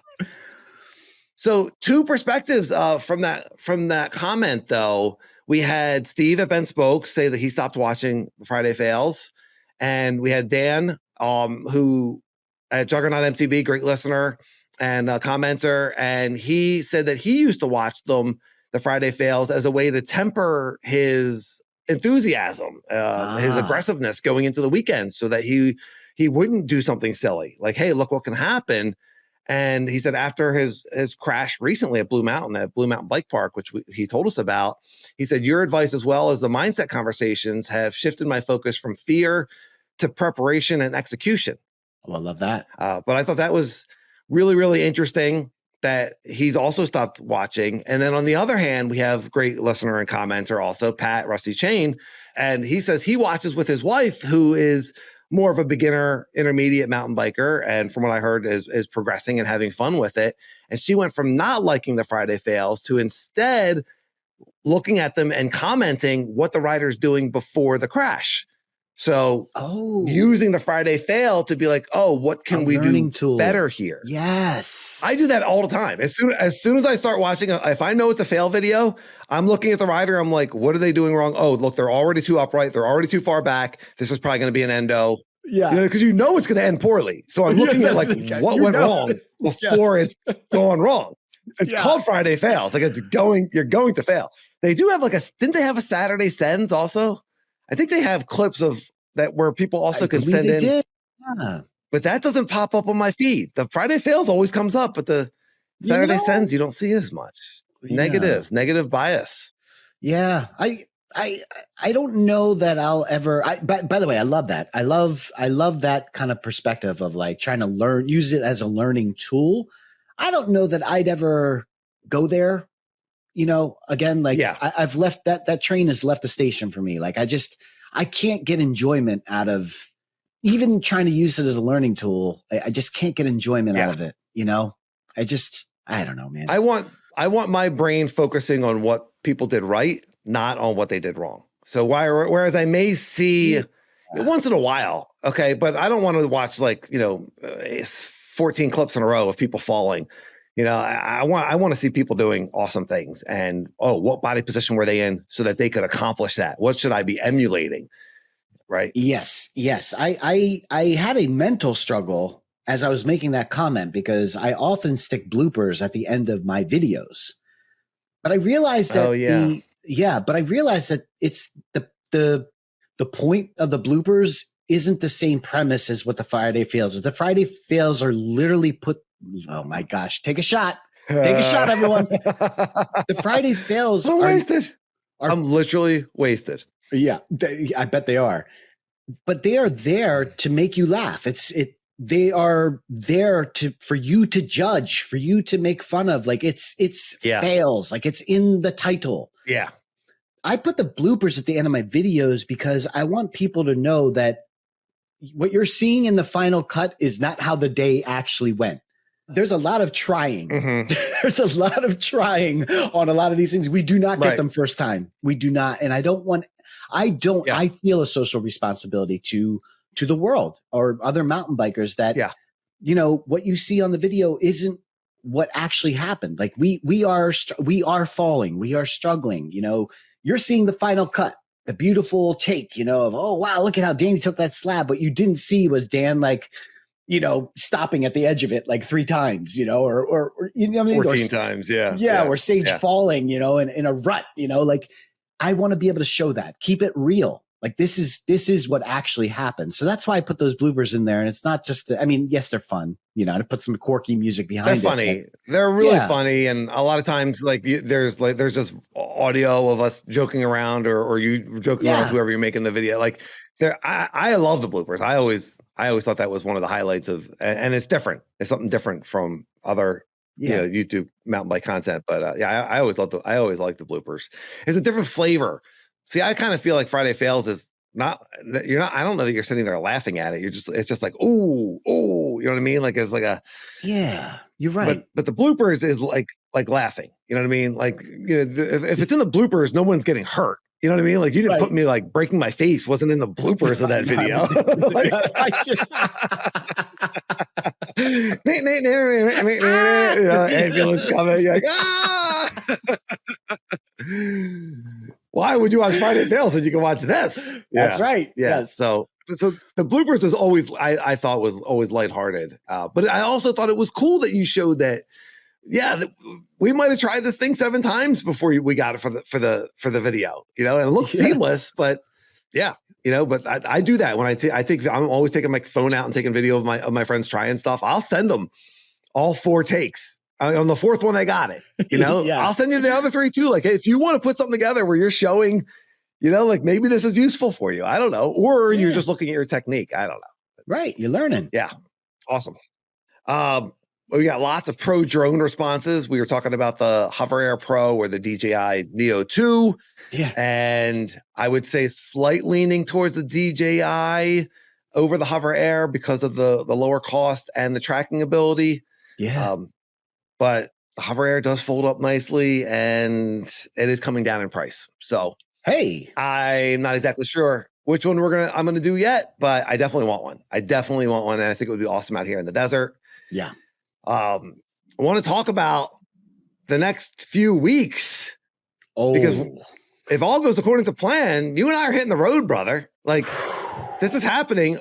So 2 perspectives from that comment though. We had Steve at Ben Spoke say that he stopped watching Friday Fails. And we had Dan, who at Juggernaut MTB, great listener and commenter. And he said that he used to watch the Friday Fails as a way to temper his enthusiasm, his aggressiveness going into the weekend so that he wouldn't do something silly. Like, hey, look what can happen. And he said after his crash recently at Blue Mountain Bike Park, which he told us about, he said, your advice as well as the mindset conversations have shifted my focus from fear to preparation and execution. Oh, I love that. But I thought that was really, really interesting that he's also stopped watching. And then on the other hand, we have great listener and commenter also, Pat Rusty Chain. And he says he watches with his wife, who is more of a beginner, intermediate mountain biker. And from what I heard is progressing and having fun with it. And she went from not liking the Friday Fails to instead looking at them and commenting what the rider's doing before the crash. So using the Friday Fail to be like, what can we do better here? Yes. I do that all the time. As soon as I start watching, if I know it's a fail video, I'm looking at the rider. I'm like, what are they doing wrong? Oh, look, they're already too upright. They're already too far back. This is probably going to be an endo. Yeah. Because it's going to end poorly. So I'm looking at like what went wrong before it's going wrong. It's called Friday Fails. Like you're going to fail. They do have didn't they have a Saturday Sends also? I think they have clips of that where people also can send in. Did. Yeah. But that doesn't pop up on my feed. The Friday Fails always comes up, but the Saturday Sends you don't see as much. Negative bias. Yeah. I I don't know that I'll ever. By the way, I love that. I love that kind of perspective of like trying to use it as a learning tool. I don't know that I'd ever go there. Again, like I've left that train has left the station for me. Like I can't get enjoyment out of even trying to use it as a learning tool. I just can't get enjoyment out of it. I don't know, man. I want my brain focusing on what people did right, not on what they did wrong. So whereas I may see once in a while, okay, but I don't want to watch 14 clips in a row of people falling. I want to see people doing awesome things and, what body position were they in so that they could accomplish that? What should I be emulating? Right. Yes. I had a mental struggle as I was making that comment because I often stick bloopers at the end of my videos, but I realized that but I realized that it's the point of the bloopers isn't the same premise as what the Friday fails. The Friday fails are literally oh my gosh, take a shot, everyone. The Friday fails I'm wasted. I'm literally wasted. Yeah, I bet they are. But they are there to make you laugh. They are there for you to judge, for you to make fun of. Like it's fails, like it's in the title. Yeah. I put the bloopers at the end of my videos because I want people to know that what you're seeing in the final cut is not how the day actually went. There's a lot of trying. Mm-hmm. There's a lot of trying on a lot of these things. We do not get them first time. We do not. And I feel a social responsibility to the world or other mountain bikers that, what you see on the video isn't what actually happened. Like we are falling. We are struggling. You're seeing the final cut, the beautiful take, of, oh, wow, look at how Danny took that slab. What you didn't see was Dan, stopping at the edge of it like 3 times, or 14 times. Yeah. Or Sage falling, in a rut, I want to be able to show that, keep it real. Like this is what actually happened. So that's why I put those bloopers in there. And it's not just, yes, they're fun, to put some quirky music behind it. They're funny. They're really funny. And a lot of times there's just audio of us joking around or you joking around with whoever you're making the video. Like I love the bloopers. I always thought that was one of the highlights and it's different. It's something different from other YouTube mountain bike content. But I always like the bloopers. It's a different flavor. See, I kind of feel like Friday Fails is I don't know that you're sitting there laughing at it. It's just like, ooh, you know what I mean? Like it's like you're right. But the bloopers is like laughing. You know what I mean? Like, if it's in the bloopers, no one's getting hurt. You know what I mean? Like you didn't put me like breaking my face wasn't in the bloopers of that video. Ambulance coming. You're like, why would you watch Friday Fails and you can watch this? That's right. Yeah. Yes. So the bloopers is always, I thought was always lighthearted. But I also thought it was cool that you showed that, we might have tried this thing 7 times before we got it for the video, and it looks seamless, but but I do that when I'm always taking my phone out and taking video of my friends trying stuff. I'll send them all 4 takes. On the 4th one, I got it. I'll send you the other 3 too. Like, hey, if you want to put something together where you're showing, like maybe this is useful for you. I don't know. Or you're just looking at your technique. I don't know. Right. You're learning. Yeah. Awesome. We got lots of pro drone responses. We were talking about the HoverAir Pro or the DJI Neo 2. Yeah. And I would say slight leaning towards the DJI over the HoverAir because of the lower cost and the tracking ability. Yeah. But the HoverAir does fold up nicely and it is coming down in price. So, hey, I'm not exactly sure which one I'm going to do yet, but I definitely want one. And I think it would be awesome out here in the desert. Yeah. I want to talk about the next few weeks. Because if all goes according to plan, you and I are hitting the road, brother. Like this is happening.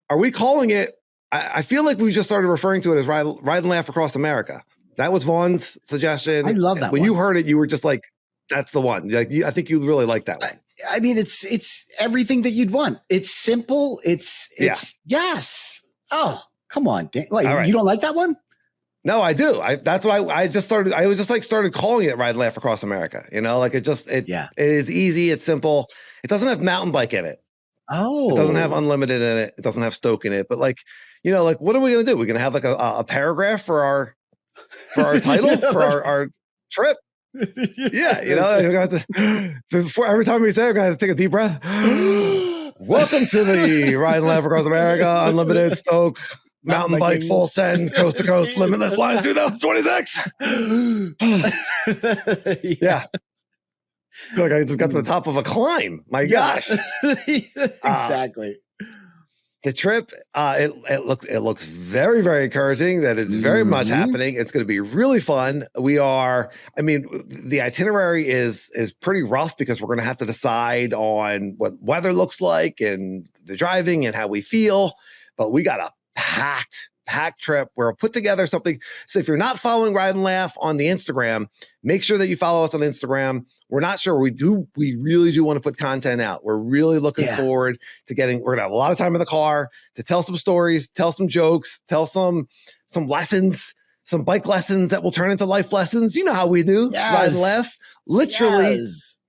Are we calling it? I feel like we just started referring to it as Ride and Laugh Across America. That was Vaughn's suggestion. I love that when one. You heard it, you were just like, that's the one. Like, I think you really like that one. I mean, it's everything that you'd want. It's simple. It's yes. Oh, come on. Dan. Wait, right. You don't like that one? No, I do. That's what I just started. I was just like started calling it Ride Laugh Across America. You know, like it is easy. It's simple. It doesn't have mountain bike in it. Oh, It doesn't have unlimited in it. It doesn't have Stoke in it. But like, you know, like what are we gonna do? We're gonna have like a paragraph for our title for our trip. Yeah, you know, you're gonna have to, before every time we say it, we're gonna have to take a deep breath. Welcome to the Ride Laugh Across America Unlimited Stoke Mountain Bike Full Send Coast to Coast Limitless Lines 2026. Yeah. I feel like I just got to the top of a climb. My gosh. Exactly. The trip, it looks very, very encouraging. That it's very much happening. It's going to be really fun. The itinerary is pretty rough because we're going to have to decide on what weather looks like and the driving and how we feel. But we got a packed trip. We're put together something. So if you're not following Ride and Laugh on the Instagram, make sure that you follow us on Instagram. We're not sure. We really do want to put content out. We're really looking forward to we're going to have a lot of time in the car to tell some stories, tell some jokes, tell some lessons, some bike lessons that will turn into life lessons. You know how we do. Ride and Laugh, literally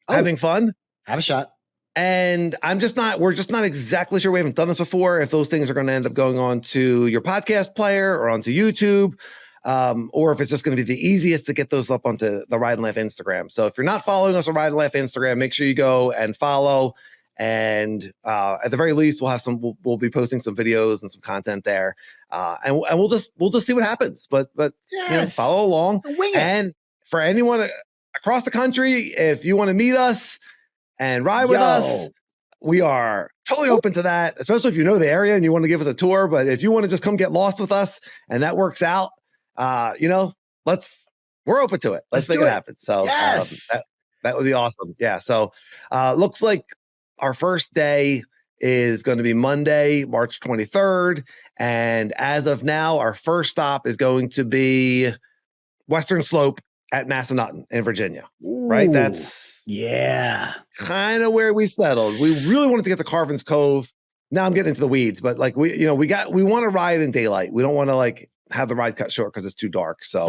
having fun. Have a shot. And we're just not exactly sure. We haven't done this before. If those things are going to end up going on to your podcast player or onto YouTube, or if it's just going to be the easiest to get those up onto the Ride and Laugh Instagram. So if you're not following us on Ride and Laugh Instagram, make sure you go and follow. And at the very least, we'll be posting some videos and some content there. And we'll just see what happens. But you know, follow along. And for anyone across the country, if you want to meet us and ride with us, we are totally open to that, especially if you know the area and you want to give us a tour. But if you want to just come get lost with us and that works out, you know, we're open to it. Let's make it happen. So that would be awesome. Yeah. So looks like our first day is going to be Monday, March 23rd. And as of now, our first stop is going to be Western Slope at Massanutten in Virginia. Ooh, right? That's kind of where we settled. We really wanted to get to Carvin's Cove. Now I'm getting into the weeds, but like we want to ride in daylight. We don't want to like have the ride cut short because it's too dark. So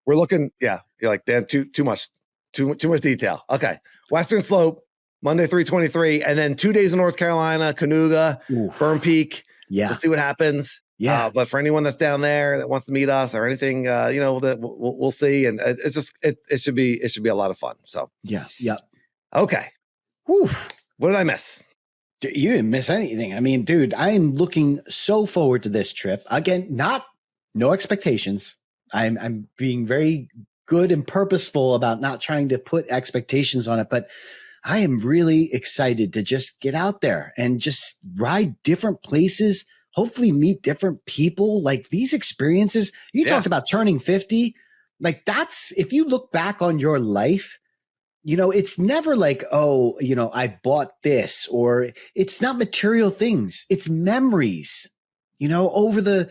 we're looking, you're like, damn, too much detail. Okay. Western Slope, Monday, 3/23, and then 2 days in North Carolina, Canoga, Burn Peak. Yeah. We'll see what happens. Yeah. But for anyone that's down there that wants to meet us or anything, that we'll see. And it should be a lot of fun. So yeah. Okay. Whew. What did I miss? You didn't miss anything. I mean, dude, I am looking so forward to this trip. Again, no expectations. I'm being very good and purposeful about not trying to put expectations on it, but I am really excited to just get out there and just ride different places, hopefully meet different people. Like these experiences, you talked about turning 50. Like if you look back on your life, you know, it's never like, oh, you know, I bought this, or it's not material things. It's memories, you know, over the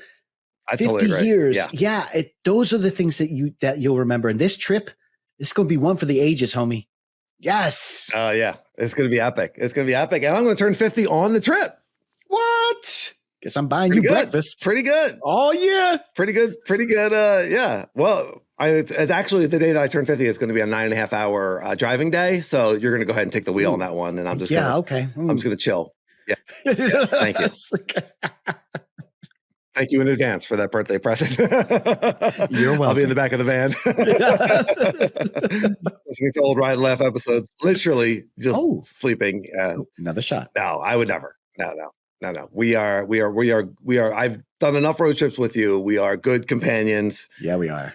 50 years. Yeah. Those are the things that you'll remember. And this trip, it's going to be one for the ages, homie. Yes. Oh yeah. It's going to be epic. And I'm going to turn 50 on the trip. What? Guess I'm buying you breakfast. Pretty good. Oh yeah. Pretty good. Yeah. Well, it's actually the day that I turn 50 is going to be a 9.5 hour driving day. So you're going to go ahead and take the wheel on that one. And I'm just I'm just going to chill. Yeah. Thank you. Thank you in advance for that birthday present. You're welcome. I'll be in the back of the van. Listening to old Ride and Laugh episodes, literally just sleeping. Another shot. No, I would never. No. We are. I've done enough road trips with you. We are good companions. Yeah, we are.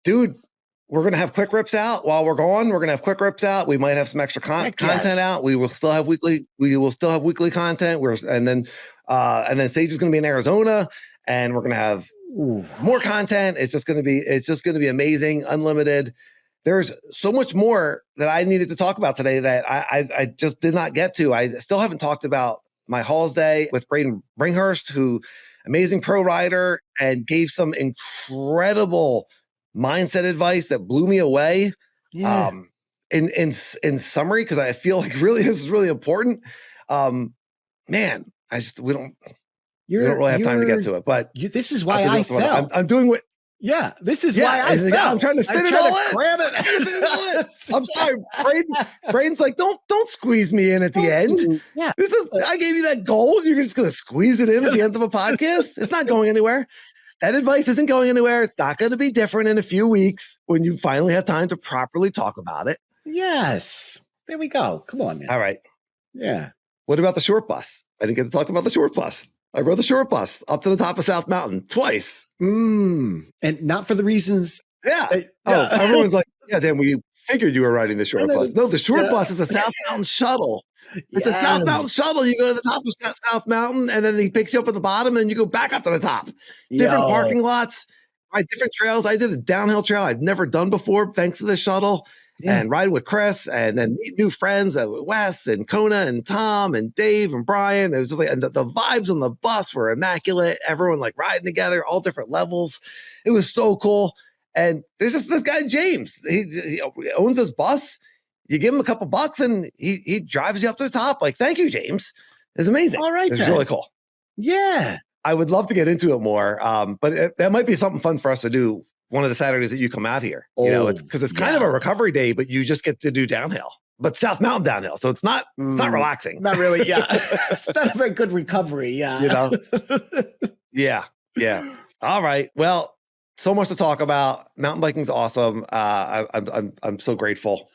Dude, we're going to have quick rips out while we're gone. We're going to have quick rips out. We might have some extra content out. We will still have weekly content. And then Sage is going to be in Arizona, and we're going to have more content. It's just going to be amazing, unlimited. There's so much more that I needed to talk about today that I just did not get to. I still haven't talked about my Halls Day with Braden Bringhurst, who amazing pro rider and gave some incredible mindset advice that blew me away. Yeah. In summary, because I feel like really this is really important. Man, we don't We don't really have time to get to it, but this is why I fell. I'm doing what. Yeah, this is why I fell. Yeah, I'm trying to fit it all in. Cram it. I'm sorry. Braden's like, don't squeeze me in at the end. Yeah. I gave you that goal. You're just going to squeeze it in at the end of a podcast? It's not going anywhere. That advice isn't going anywhere. It's not going to be different in a few weeks when you finally have time to properly talk about it. Yes. There we go. Come on, man. All right. Yeah. What about the short bus? I didn't get to talk about the short bus. I rode the short bus up to the top of South Mountain twice. And not for the reasons. Yeah. Everyone's like, yeah, Dan, we figured you were riding the short bus. No, the short bus is a South Mountain shuttle. It's a South Mountain shuttle. You go to the top of South Mountain, and then he picks you up at the bottom, and you go back up to the top. Different parking lots, ride different trails. I did a downhill trail I'd never done before, thanks to the shuttle. And ride with Chris, and then meet new friends, Wes and Kona and Tom and Dave and Brian. It was just like, and the vibes on the bus were immaculate. Everyone like riding together, all different levels. It was so cool. And there's just this guy, James. He owns this bus. You give him a couple bucks, and he drives you up to the top. Like, thank you, James. It's amazing. All right, it's really cool. Yeah, I would love to get into it more, but that might be something fun for us to do one of the Saturdays that you come out here. It's because it's kind of a recovery day, but you just get to do downhill, but South Mountain downhill. So it's not relaxing. Not really. Yeah. It's not a very good recovery. Yeah. Yeah. All right. Well, so much to talk about. Mountain biking's awesome. I'm so grateful.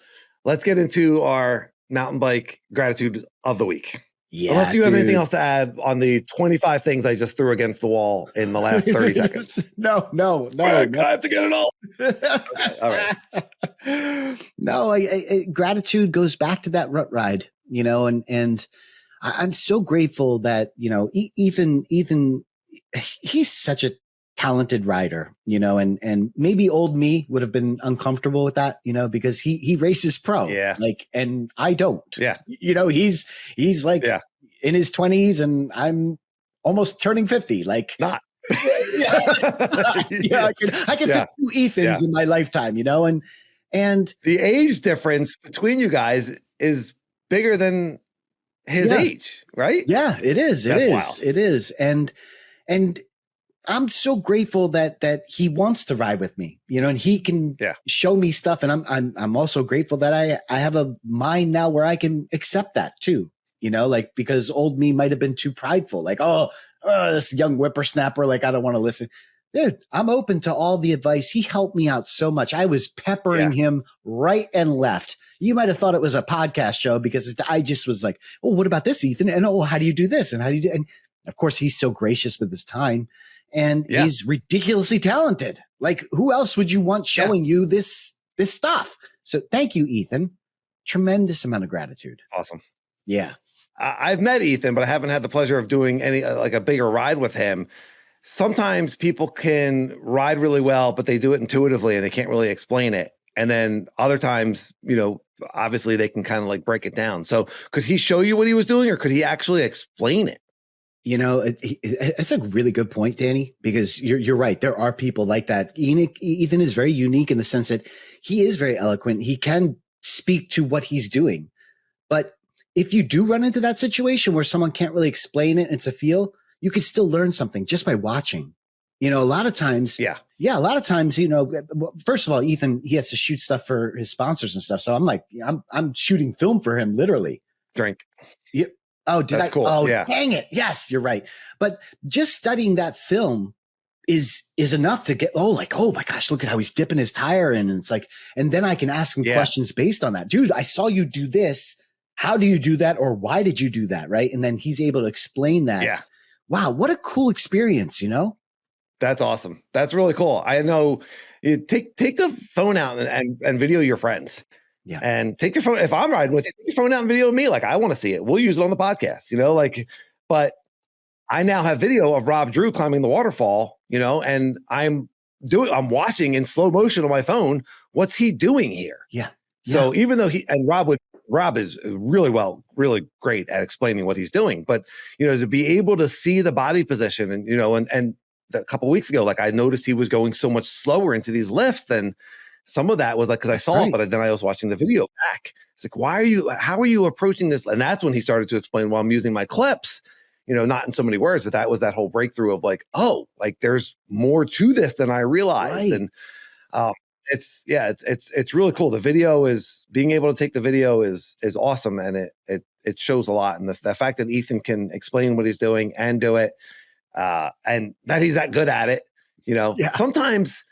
Let's get into our mountain bike gratitude of the week. Yeah. Unless you have anything else to add on the 25 things I just threw against the wall in the last 30 seconds. No. I have to get it all. Okay, all right. No, gratitude goes back to that rut ride, and I'm so grateful that, Ethan, he's such a talented rider, and maybe old me would have been uncomfortable with that, because he races pro. Yeah. And I don't. Yeah. He's like in his 20s, and I'm almost turning 50. Not. I can fit 2 Ethans in my lifetime, and the age difference between you guys is bigger than his age, right? Yeah, it is. Wild. It is. And I'm so grateful that he wants to ride with me, and he can show me stuff. And I'm also grateful that I have a mind now where I can accept that too, because old me might've been too prideful. Like, oh, this young whippersnapper, I don't want to listen. Dude, I'm open to all the advice. He helped me out so much. I was peppering him right and left. You might have thought it was a podcast show because I just was like, oh, what about this, Ethan? And how do you do this? And how do you do? And of course, he's so gracious with his time, and he's ridiculously talented. Like, who else would you want showing you this stuff? So thank you, Ethan. Tremendous amount of gratitude. Awesome. Yeah. I've met Ethan, but I haven't had the pleasure of doing any a bigger ride with him. Sometimes people can ride really well, but they do it intuitively and they can't really explain it. And then other times, obviously they can kind of break it down. So could he show you what he was doing, or could he actually explain it? It's a really good point, Danny, because you're right. There are people like that. Ethan is very unique in the sense that he is very eloquent. He can speak to what he's doing. But if you do run into that situation where someone can't really explain it, it's a feel, you can still learn something just by watching. A lot of times, a lot of times, first of all, Ethan, he has to shoot stuff for his sponsors and stuff. So I'm shooting film for him, literally. Drink. Yeah. Oh, that's cool. Oh, dang it. Yes, you're right. But just studying that film is enough to get, oh my gosh, look at how he's dipping his tire in. And it's like, and then I can ask him questions based on that. Dude, I saw you do this. How do you do that? Or why did you do that? Right. And then he's able to explain that. Yeah. Wow. What a cool experience, That's awesome. That's really cool. I know you take the phone out and video your friends. Yeah. And take your phone. If I'm riding with you, take your phone out and video me. I want to see it. We'll use it on the podcast, but I now have video of Rob Drew climbing the waterfall, and I'm watching in slow motion on my phone. What's he doing here? Yeah. So even though Rob is really great at explaining what he's doing, but to be able to see the body position and a couple of weeks ago, I noticed he was going so much slower into these lifts than some of that was because I saw it, but then I was watching the video back. It's how are you approaching this? And that's when he started to explain, well, I'm using my clips, not in so many words, but that was that whole breakthrough of like, oh, like there's more to this than I realized. Right. And it's really cool. The video is being able to take the video is awesome. And it shows a lot. And the fact that Ethan can explain what he's doing and do it, and that he's that good at it, sometimes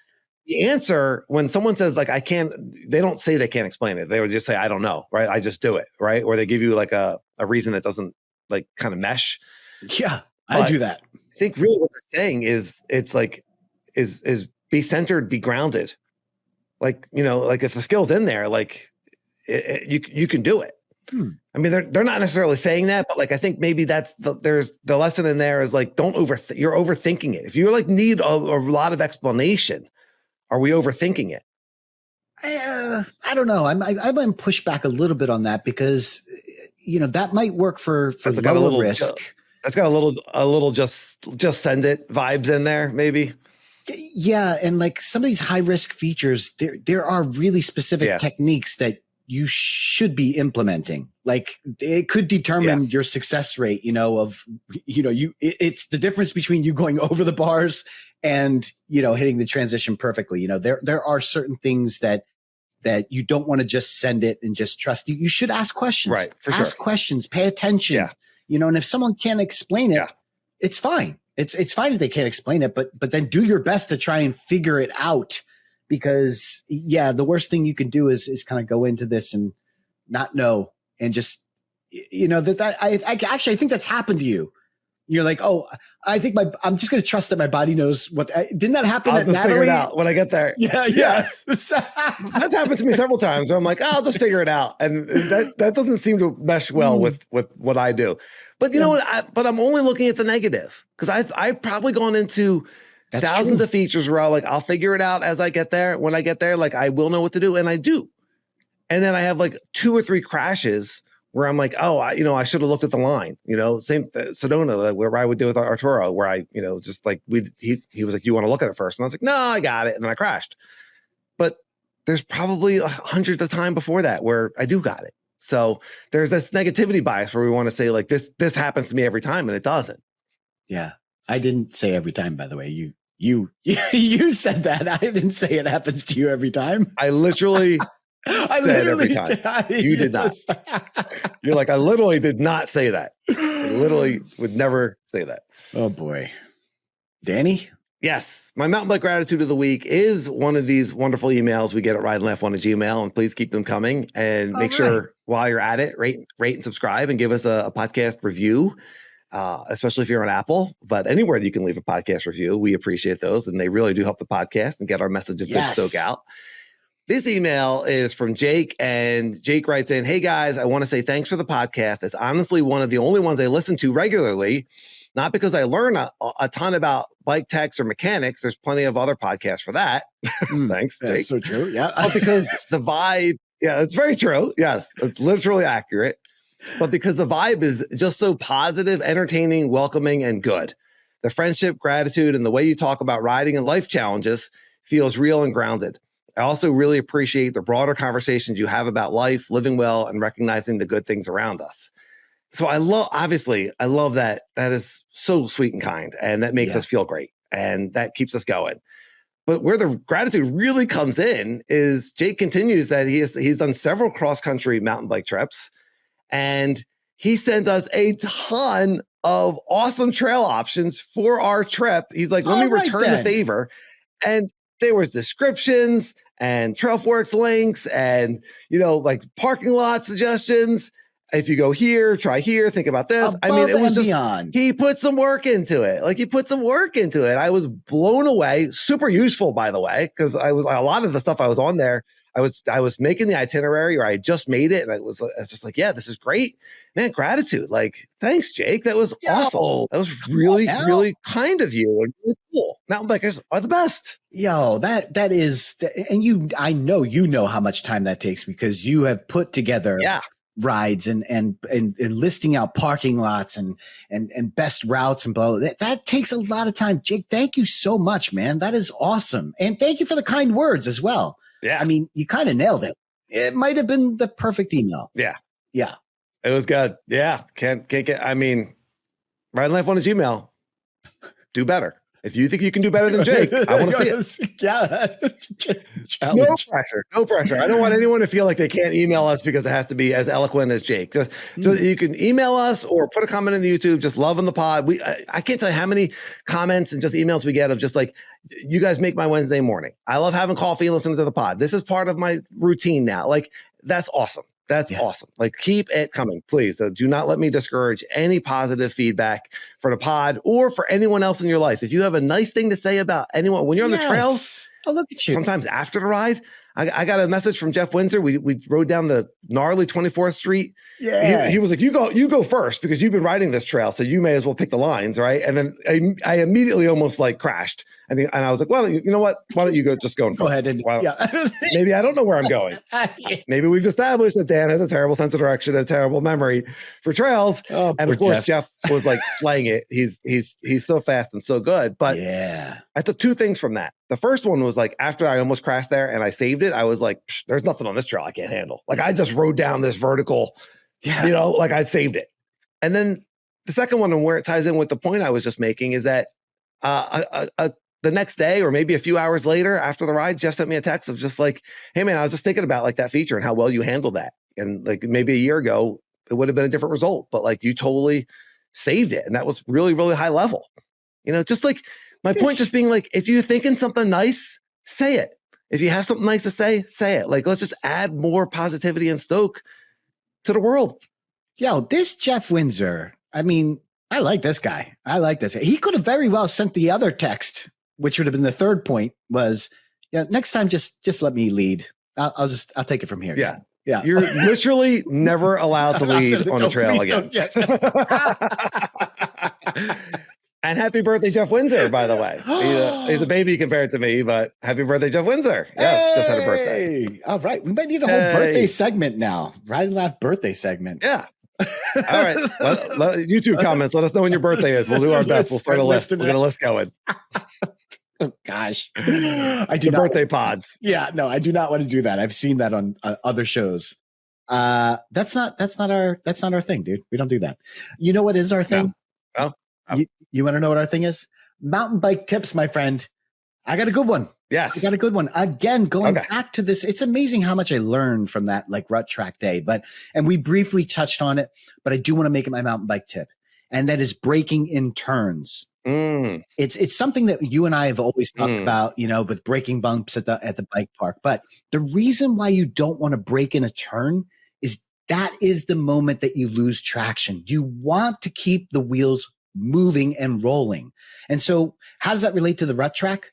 the answer when someone says like, I can't, they don't say they can't explain it. They would just say, I don't know. Right. I just do it. Right. Or they give you like a reason that doesn't like kind of mesh. Yeah. I do that. I think really what they're saying is it's like, is be centered, be grounded. Like, like if the skill's in there, like you can do it. I mean, they're not necessarily saying that, but like, I think maybe there's the lesson in there is like, you're overthinking it. If you like need a lot of explanation, are we overthinking it? I don't know. I'm going to push back a little bit on that because, that might work for lower risk. That's got a little just send it vibes in there, maybe. Yeah. And like some of these high risk features, there are really specific techniques that you should be implementing. Like it could determine your success rate, it's the difference between you going over the bars and, hitting the transition perfectly. There are certain things that you don't want to just send it and just trust. You should ask questions, right? Ask questions, pay attention, and if someone can't explain it, it's fine. It's fine if they can't explain it, but then do your best to try and figure it out. Because the worst thing you can do is kind of go into this and not know and just, I think that's happened to you. You're like, oh, I think I'm just going to trust that my body knows didn't that happen? I'll just figure it out when I get there. Yeah. That's happened to me several times where I'm like, I'll just figure it out. And that doesn't seem to mesh well with what I do. But you know what? But I'm only looking at the negative because I've probably gone into thousands of features where I'll figure it out as I get there. When I get there, like I will know what to do, and I do. And then I have like 2 or 3 crashes where I'm like, oh, I should have looked at the line. Same Sedona, where I would do with Arturo, where I, just like he was like, you want to look at it first, and I was like, no, I got it, and then I crashed. But there's probably hundreds of times before that where I do got it. So there's this negativity bias where we want to say like this happens to me every time, and it doesn't. Yeah. I didn't say every time, by the way. You said that. I didn't say it happens to you every time. I literally said every time. You did not. You're like, I literally did not say that. I literally would never say that. Oh boy. Danny? Yes. My mountain bike gratitude of the week is one of these wonderful emails we get at Ride Laugh 1 at Gmail, and please keep them coming and make sure while you're at it, rate and subscribe and give us a podcast review. Especially if you're on Apple, but anywhere that you can leave a podcast review, we appreciate those. And they really do help the podcast and get our message of Big Stoke out. This email is from Jake, and Jake writes in, hey guys, I want to say thanks for the podcast. It's honestly one of the only ones I listen to regularly, not because I learn a ton about bike techs or mechanics. There's plenty of other podcasts for that. Thanks, Jake. That's so true. Yeah. But because the vibe, it's very true. Yes, it's literally accurate. But because the vibe is just so positive, entertaining, welcoming, and good. The friendship, gratitude, and the way you talk about riding and life challenges feels real and grounded. I also really appreciate the broader conversations you have about life, living well, and recognizing the good things around us. So I love that. That is so sweet and kind, and that makes us feel great, and that keeps us going. But where the gratitude really comes in is Jake continues that he's done several cross-country mountain bike trips. And he sent us a ton of awesome trail options for our trip. He's like, let me return the favor. And there was descriptions and TrailForks links and, like parking lot suggestions. If you go here, try here, think about this. I mean, it was just beyond. He put some work into it. I was blown away. Super useful, by the way, because a lot of the stuff I was on there. I was making the itinerary, or I just made it, and I was just like, yeah, this is great, man. Gratitude, like, thanks, Jake. That was awesome. That was really, really kind of you, and really cool. Mountain bikers are the best. Yo, that is, and I know you know how much time that takes because you have put together rides and listing out parking lots and best routes and blah. That takes a lot of time. Jake, thank you so much, man. That is awesome, and thank you for the kind words as well. Yeah. I mean, you kind of nailed it. It might have been the perfect email. Yeah. Yeah. It was good. Yeah. Can't get, I mean, RideLife1@gmail. Do better. If you think you can do better than Jake, I want to see it. Yeah. No pressure. No pressure. I don't want anyone to feel like they can't email us because it has to be as eloquent as Jake. So you can email us or put a comment in the YouTube, just loving the pod. I can't tell you how many comments and just emails we get of just like, you guys make my Wednesday morning. I love having coffee and listening to the pod. This is part of my routine now. Like, that's awesome. That's awesome. Like, keep it coming, please. Do not let me discourage any positive feedback for the pod or for anyone else in your life. If you have a nice thing to say about anyone, when you're on the trails, look at you. Sometimes after the ride, I got a message from Jeff Windsor. We rode down the gnarly 24th Street. Yeah. He was like, you go first because you've been riding this trail, so you may as well pick the lines, right? And then I immediately almost like crashed. And I was like, well, you know what? Why don't you go ahead and maybe I don't know where I'm going. Maybe we've established that Dan has a terrible sense of direction, a terrible memory for trails. And of course, Jeff was like slaying it. He's so fast and so good. But I took two things from that. The first one was like, after I almost crashed there and I saved it, I was like, there's nothing on this trail I can't handle. Like, I just rode down this vertical, like I saved it. And then the second one, and where it ties in with the point I was just making, is that the next day or maybe a few hours later after the ride, Jeff sent me a text of just like, hey man, I was just thinking about like that feature and how well you handled that. And like maybe a year ago, it would have been a different result, but like you totally saved it. And that was really, really high level. Just like my point just being like, if you're thinking something nice, say it. If you have something nice to say it. Like, let's just add more positivity and Stoke to the world. Yo, this Jeff Windsor, I mean, I like this guy. He could have very well sent the other text, which would have been the third point, was, next time, just let me lead. I'll take it from here. Yeah. Yeah. You're literally never allowed to lead on a trail again. And happy birthday, Jeff Windsor, by the way. He's a baby compared to me, but happy birthday, Jeff Windsor. Yes, just had a birthday. All right. We might need a whole birthday segment now. Ride Laugh birthday segment. Yeah. All right. YouTube comments. Let us know when your birthday is. We'll do our best. We'll start a list. We'll get a list going. Oh gosh, I do not. Birthday pods. Yeah, no, I do not want to do that. I've seen that on other shows. That's not our thing, dude. We don't do that. You know what is our thing? No. You want to know what our thing is? Mountain bike tips, my friend. I got a good one. Yes, I got a good one. Again, going back to this, it's amazing how much I learned from that like Rut Track day. And we briefly touched on it, but I do want to make it my mountain bike tip, and that is braking in turns. It's something that you and I have always talked about, with braking bumps at the bike park. But the reason why you don't want to brake in a turn is that is the moment that you lose traction. You want to keep the wheels moving and rolling. And so how does that relate to the Rut Track?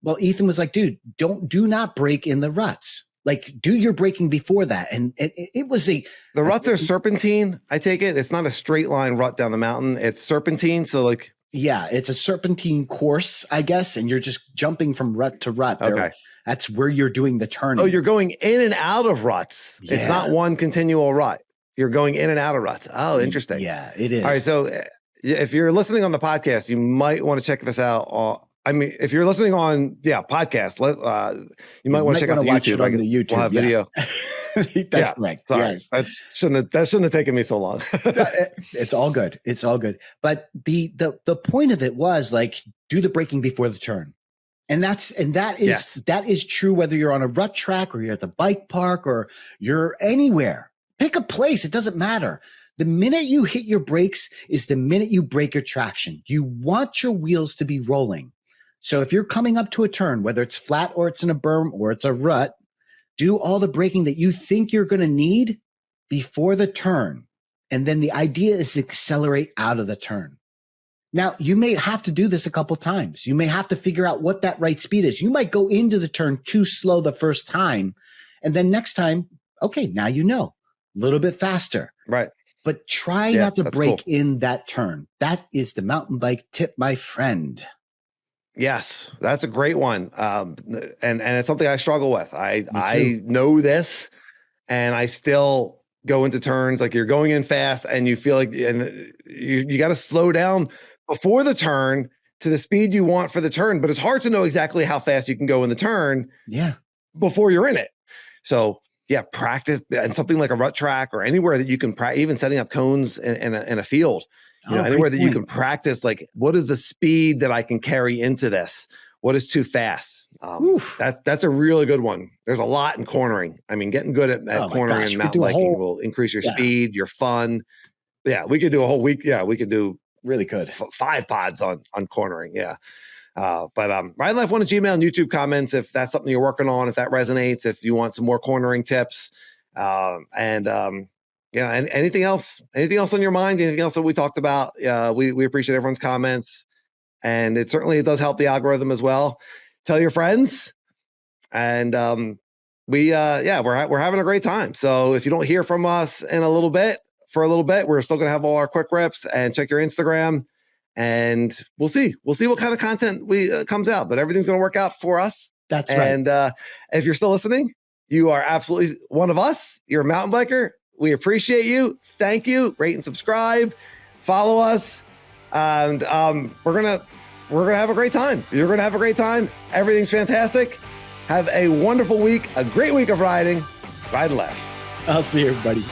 Well, Ethan was like, dude, do not brake in the ruts. Like, do your braking before that. And it was the ruts are serpentine. I take it. It's not a straight line rut down the mountain. It's serpentine. So like, yeah, it's a serpentine course, I guess. And you're just jumping from rut to rut. Okay. That's where you're doing the turning. Oh, you're going in and out of ruts. Yeah. It's not one continual rut. You're going in and out of ruts. Oh, interesting. Yeah, it is. All right. So if you're listening on the podcast, you might want to check this out. If you're listening on podcast, you might want to check out the YouTube. On the YouTube. We'll have video. That's correct. Sorry. Yes. That shouldn't have taken me so long. It's all good. It's all good. But the point of it was like, do the braking before the turn. And that is true whether you're on a rut track or you're at the bike park or you're anywhere. Pick a place. It doesn't matter. The minute you hit your brakes is the minute you break your traction. You want your wheels to be rolling. So if you're coming up to a turn, whether it's flat or it's in a berm or it's a rut, do all the braking that you think you're going to need before the turn. And then the idea is to accelerate out of the turn. Now, you may have to do this a couple times. You may have to figure out what that right speed is. You might go into the turn too slow the first time. And then next time, okay, now you know, a little bit faster. Right. But try not to brake in that turn. That is the mountain bike tip, my friend. Yes, that's a great one. And it's something I struggle with. I know this, and I still go into turns like you're going in fast and you feel like you got to slow down before the turn to the speed you want for the turn. But it's hard to know exactly how fast you can go in the turn before you're in it. So practice, and something like a rut track or anywhere that you can practice, even setting up cones in a field. Anywhere that you can practice, like, what is the speed that I can carry into this? What is too fast? That's a really good one. There's a lot in cornering. I mean, getting good at cornering and mountain biking will increase your speed, your fun. Yeah, we could do a whole week. Yeah, we could do really good 5 pods on cornering. Yeah. Ride Laugh 1 at Gmail and YouTube comments if that's something you're working on, if that resonates, if you want some more cornering tips. Anything else on your mind? Anything else that we talked about? We appreciate everyone's comments, and it does help the algorithm as well. Tell your friends, and we're having a great time. So if you don't hear from us for a little bit, we're still gonna have all our quick rips, and check your Instagram, and we'll see what kind of content comes out. But everything's gonna work out for us. That's right. And if you're still listening, you are absolutely one of us. You're a mountain biker. We appreciate you. Thank you. Rate and subscribe. Follow us. And we're gonna have a great time. You're gonna have a great time. Everything's fantastic. Have a wonderful week, a great week of riding. Ride Laugh. I'll see everybody.